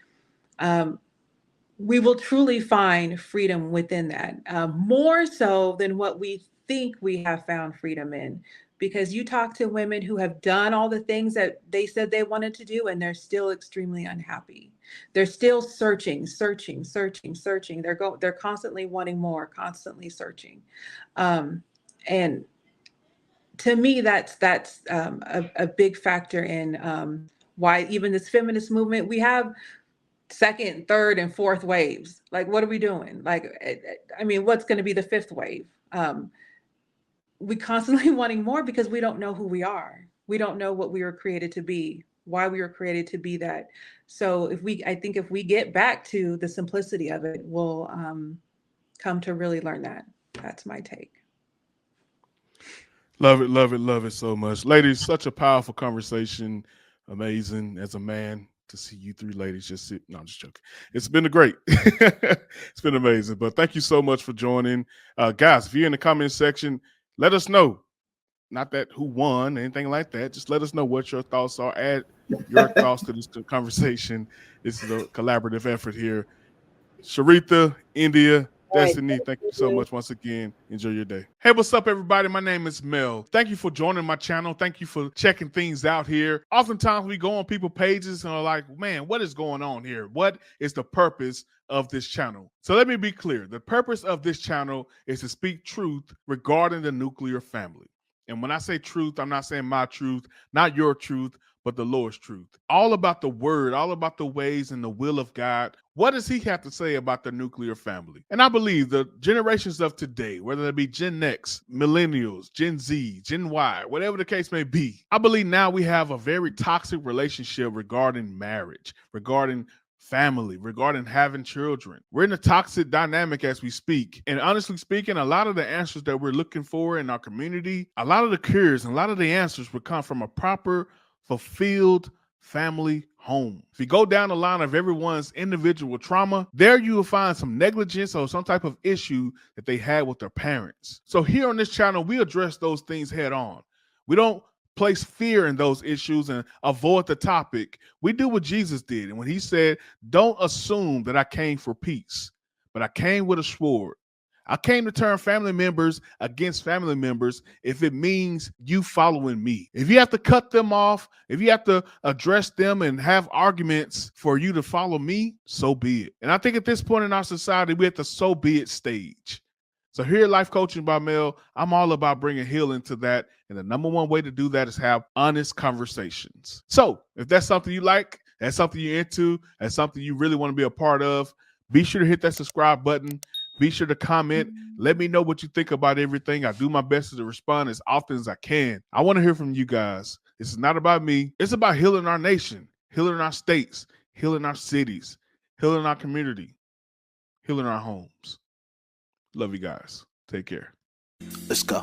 we will truly find freedom within that, more so than what we think we have found freedom in. Because you talk to women who have done all the things that they said they wanted to do, and they're still extremely unhappy. They're still searching. They're constantly wanting more, constantly searching. And to me, that's a big factor in why even this feminist movement, we have second, third, and fourth waves. Like, what are we doing? Like, I mean, what's going to be the fifth wave? We constantly wanting more because we don't know who we are. We don't know what we were created to be, why we were created to be that. So I think if we get back to the simplicity of it, we'll come to really learn that. That's my take. Love it so much. Ladies, such a powerful conversation. Amazing as a man to see you three ladies just sit. No, I'm just joking. It's been great. It's been amazing. But thank you so much for joining. Guys, if you're in the comment section, let us know. Not that who won, anything like that. Just let us know what your thoughts are. Add your thoughts to this conversation. This is a collaborative effort here. Sharitha, India, Destiny, thank you so much once again. Enjoy your day. Hey, what's up, everybody? My name is Mel. Thank you for joining my channel. Thank you for checking things out here. Oftentimes we go on people's pages and are like, man, what is going on here? What is the purpose of this channel? So let me be clear. The purpose of this channel is to speak truth regarding the nuclear family. And when I say truth, I'm not saying my truth, not your truth, but the Lord's truth. All about the word, all about the ways and the will of God. What does he have to say about the nuclear family? And I believe the generations of today, whether it be Gen X, millennials, Gen Z, Gen Y, whatever the case may be, I believe now we have a very toxic relationship regarding marriage, regarding family, regarding having children. We're in a toxic dynamic as we speak. And honestly speaking, a lot of the answers that we're looking for in our community, a lot of the cures and a lot of the answers would come from a proper, fulfilled family home. If you go down the line of everyone's individual trauma, there you will find some negligence or some type of issue that they had with their parents. So here on this channel, we address those things head on. We don't place fear in those issues and avoid the topic. We do what Jesus did. And when he said, don't assume that I came for peace, but I came with a sword. I came to turn family members against family members if it means you following me. If you have to cut them off, if you have to address them and have arguments for you to follow me, so be it. And I think at this point in our society, we're at the so be it stage. So here at Life Coaching by Mel, I'm all about bringing healing to that. And the number one way to do that is have honest conversations. So if that's something you like, that's something you're into, that's something you really want to be a part of, be sure to hit that subscribe button. Be sure to comment. Let me know what you think about everything. I do my best to respond as often as I can. I want to hear from you guys. This is not about me. It's about healing our nation, healing our states, healing our cities, healing our community, healing our homes. Love you guys. Take care. Let's go.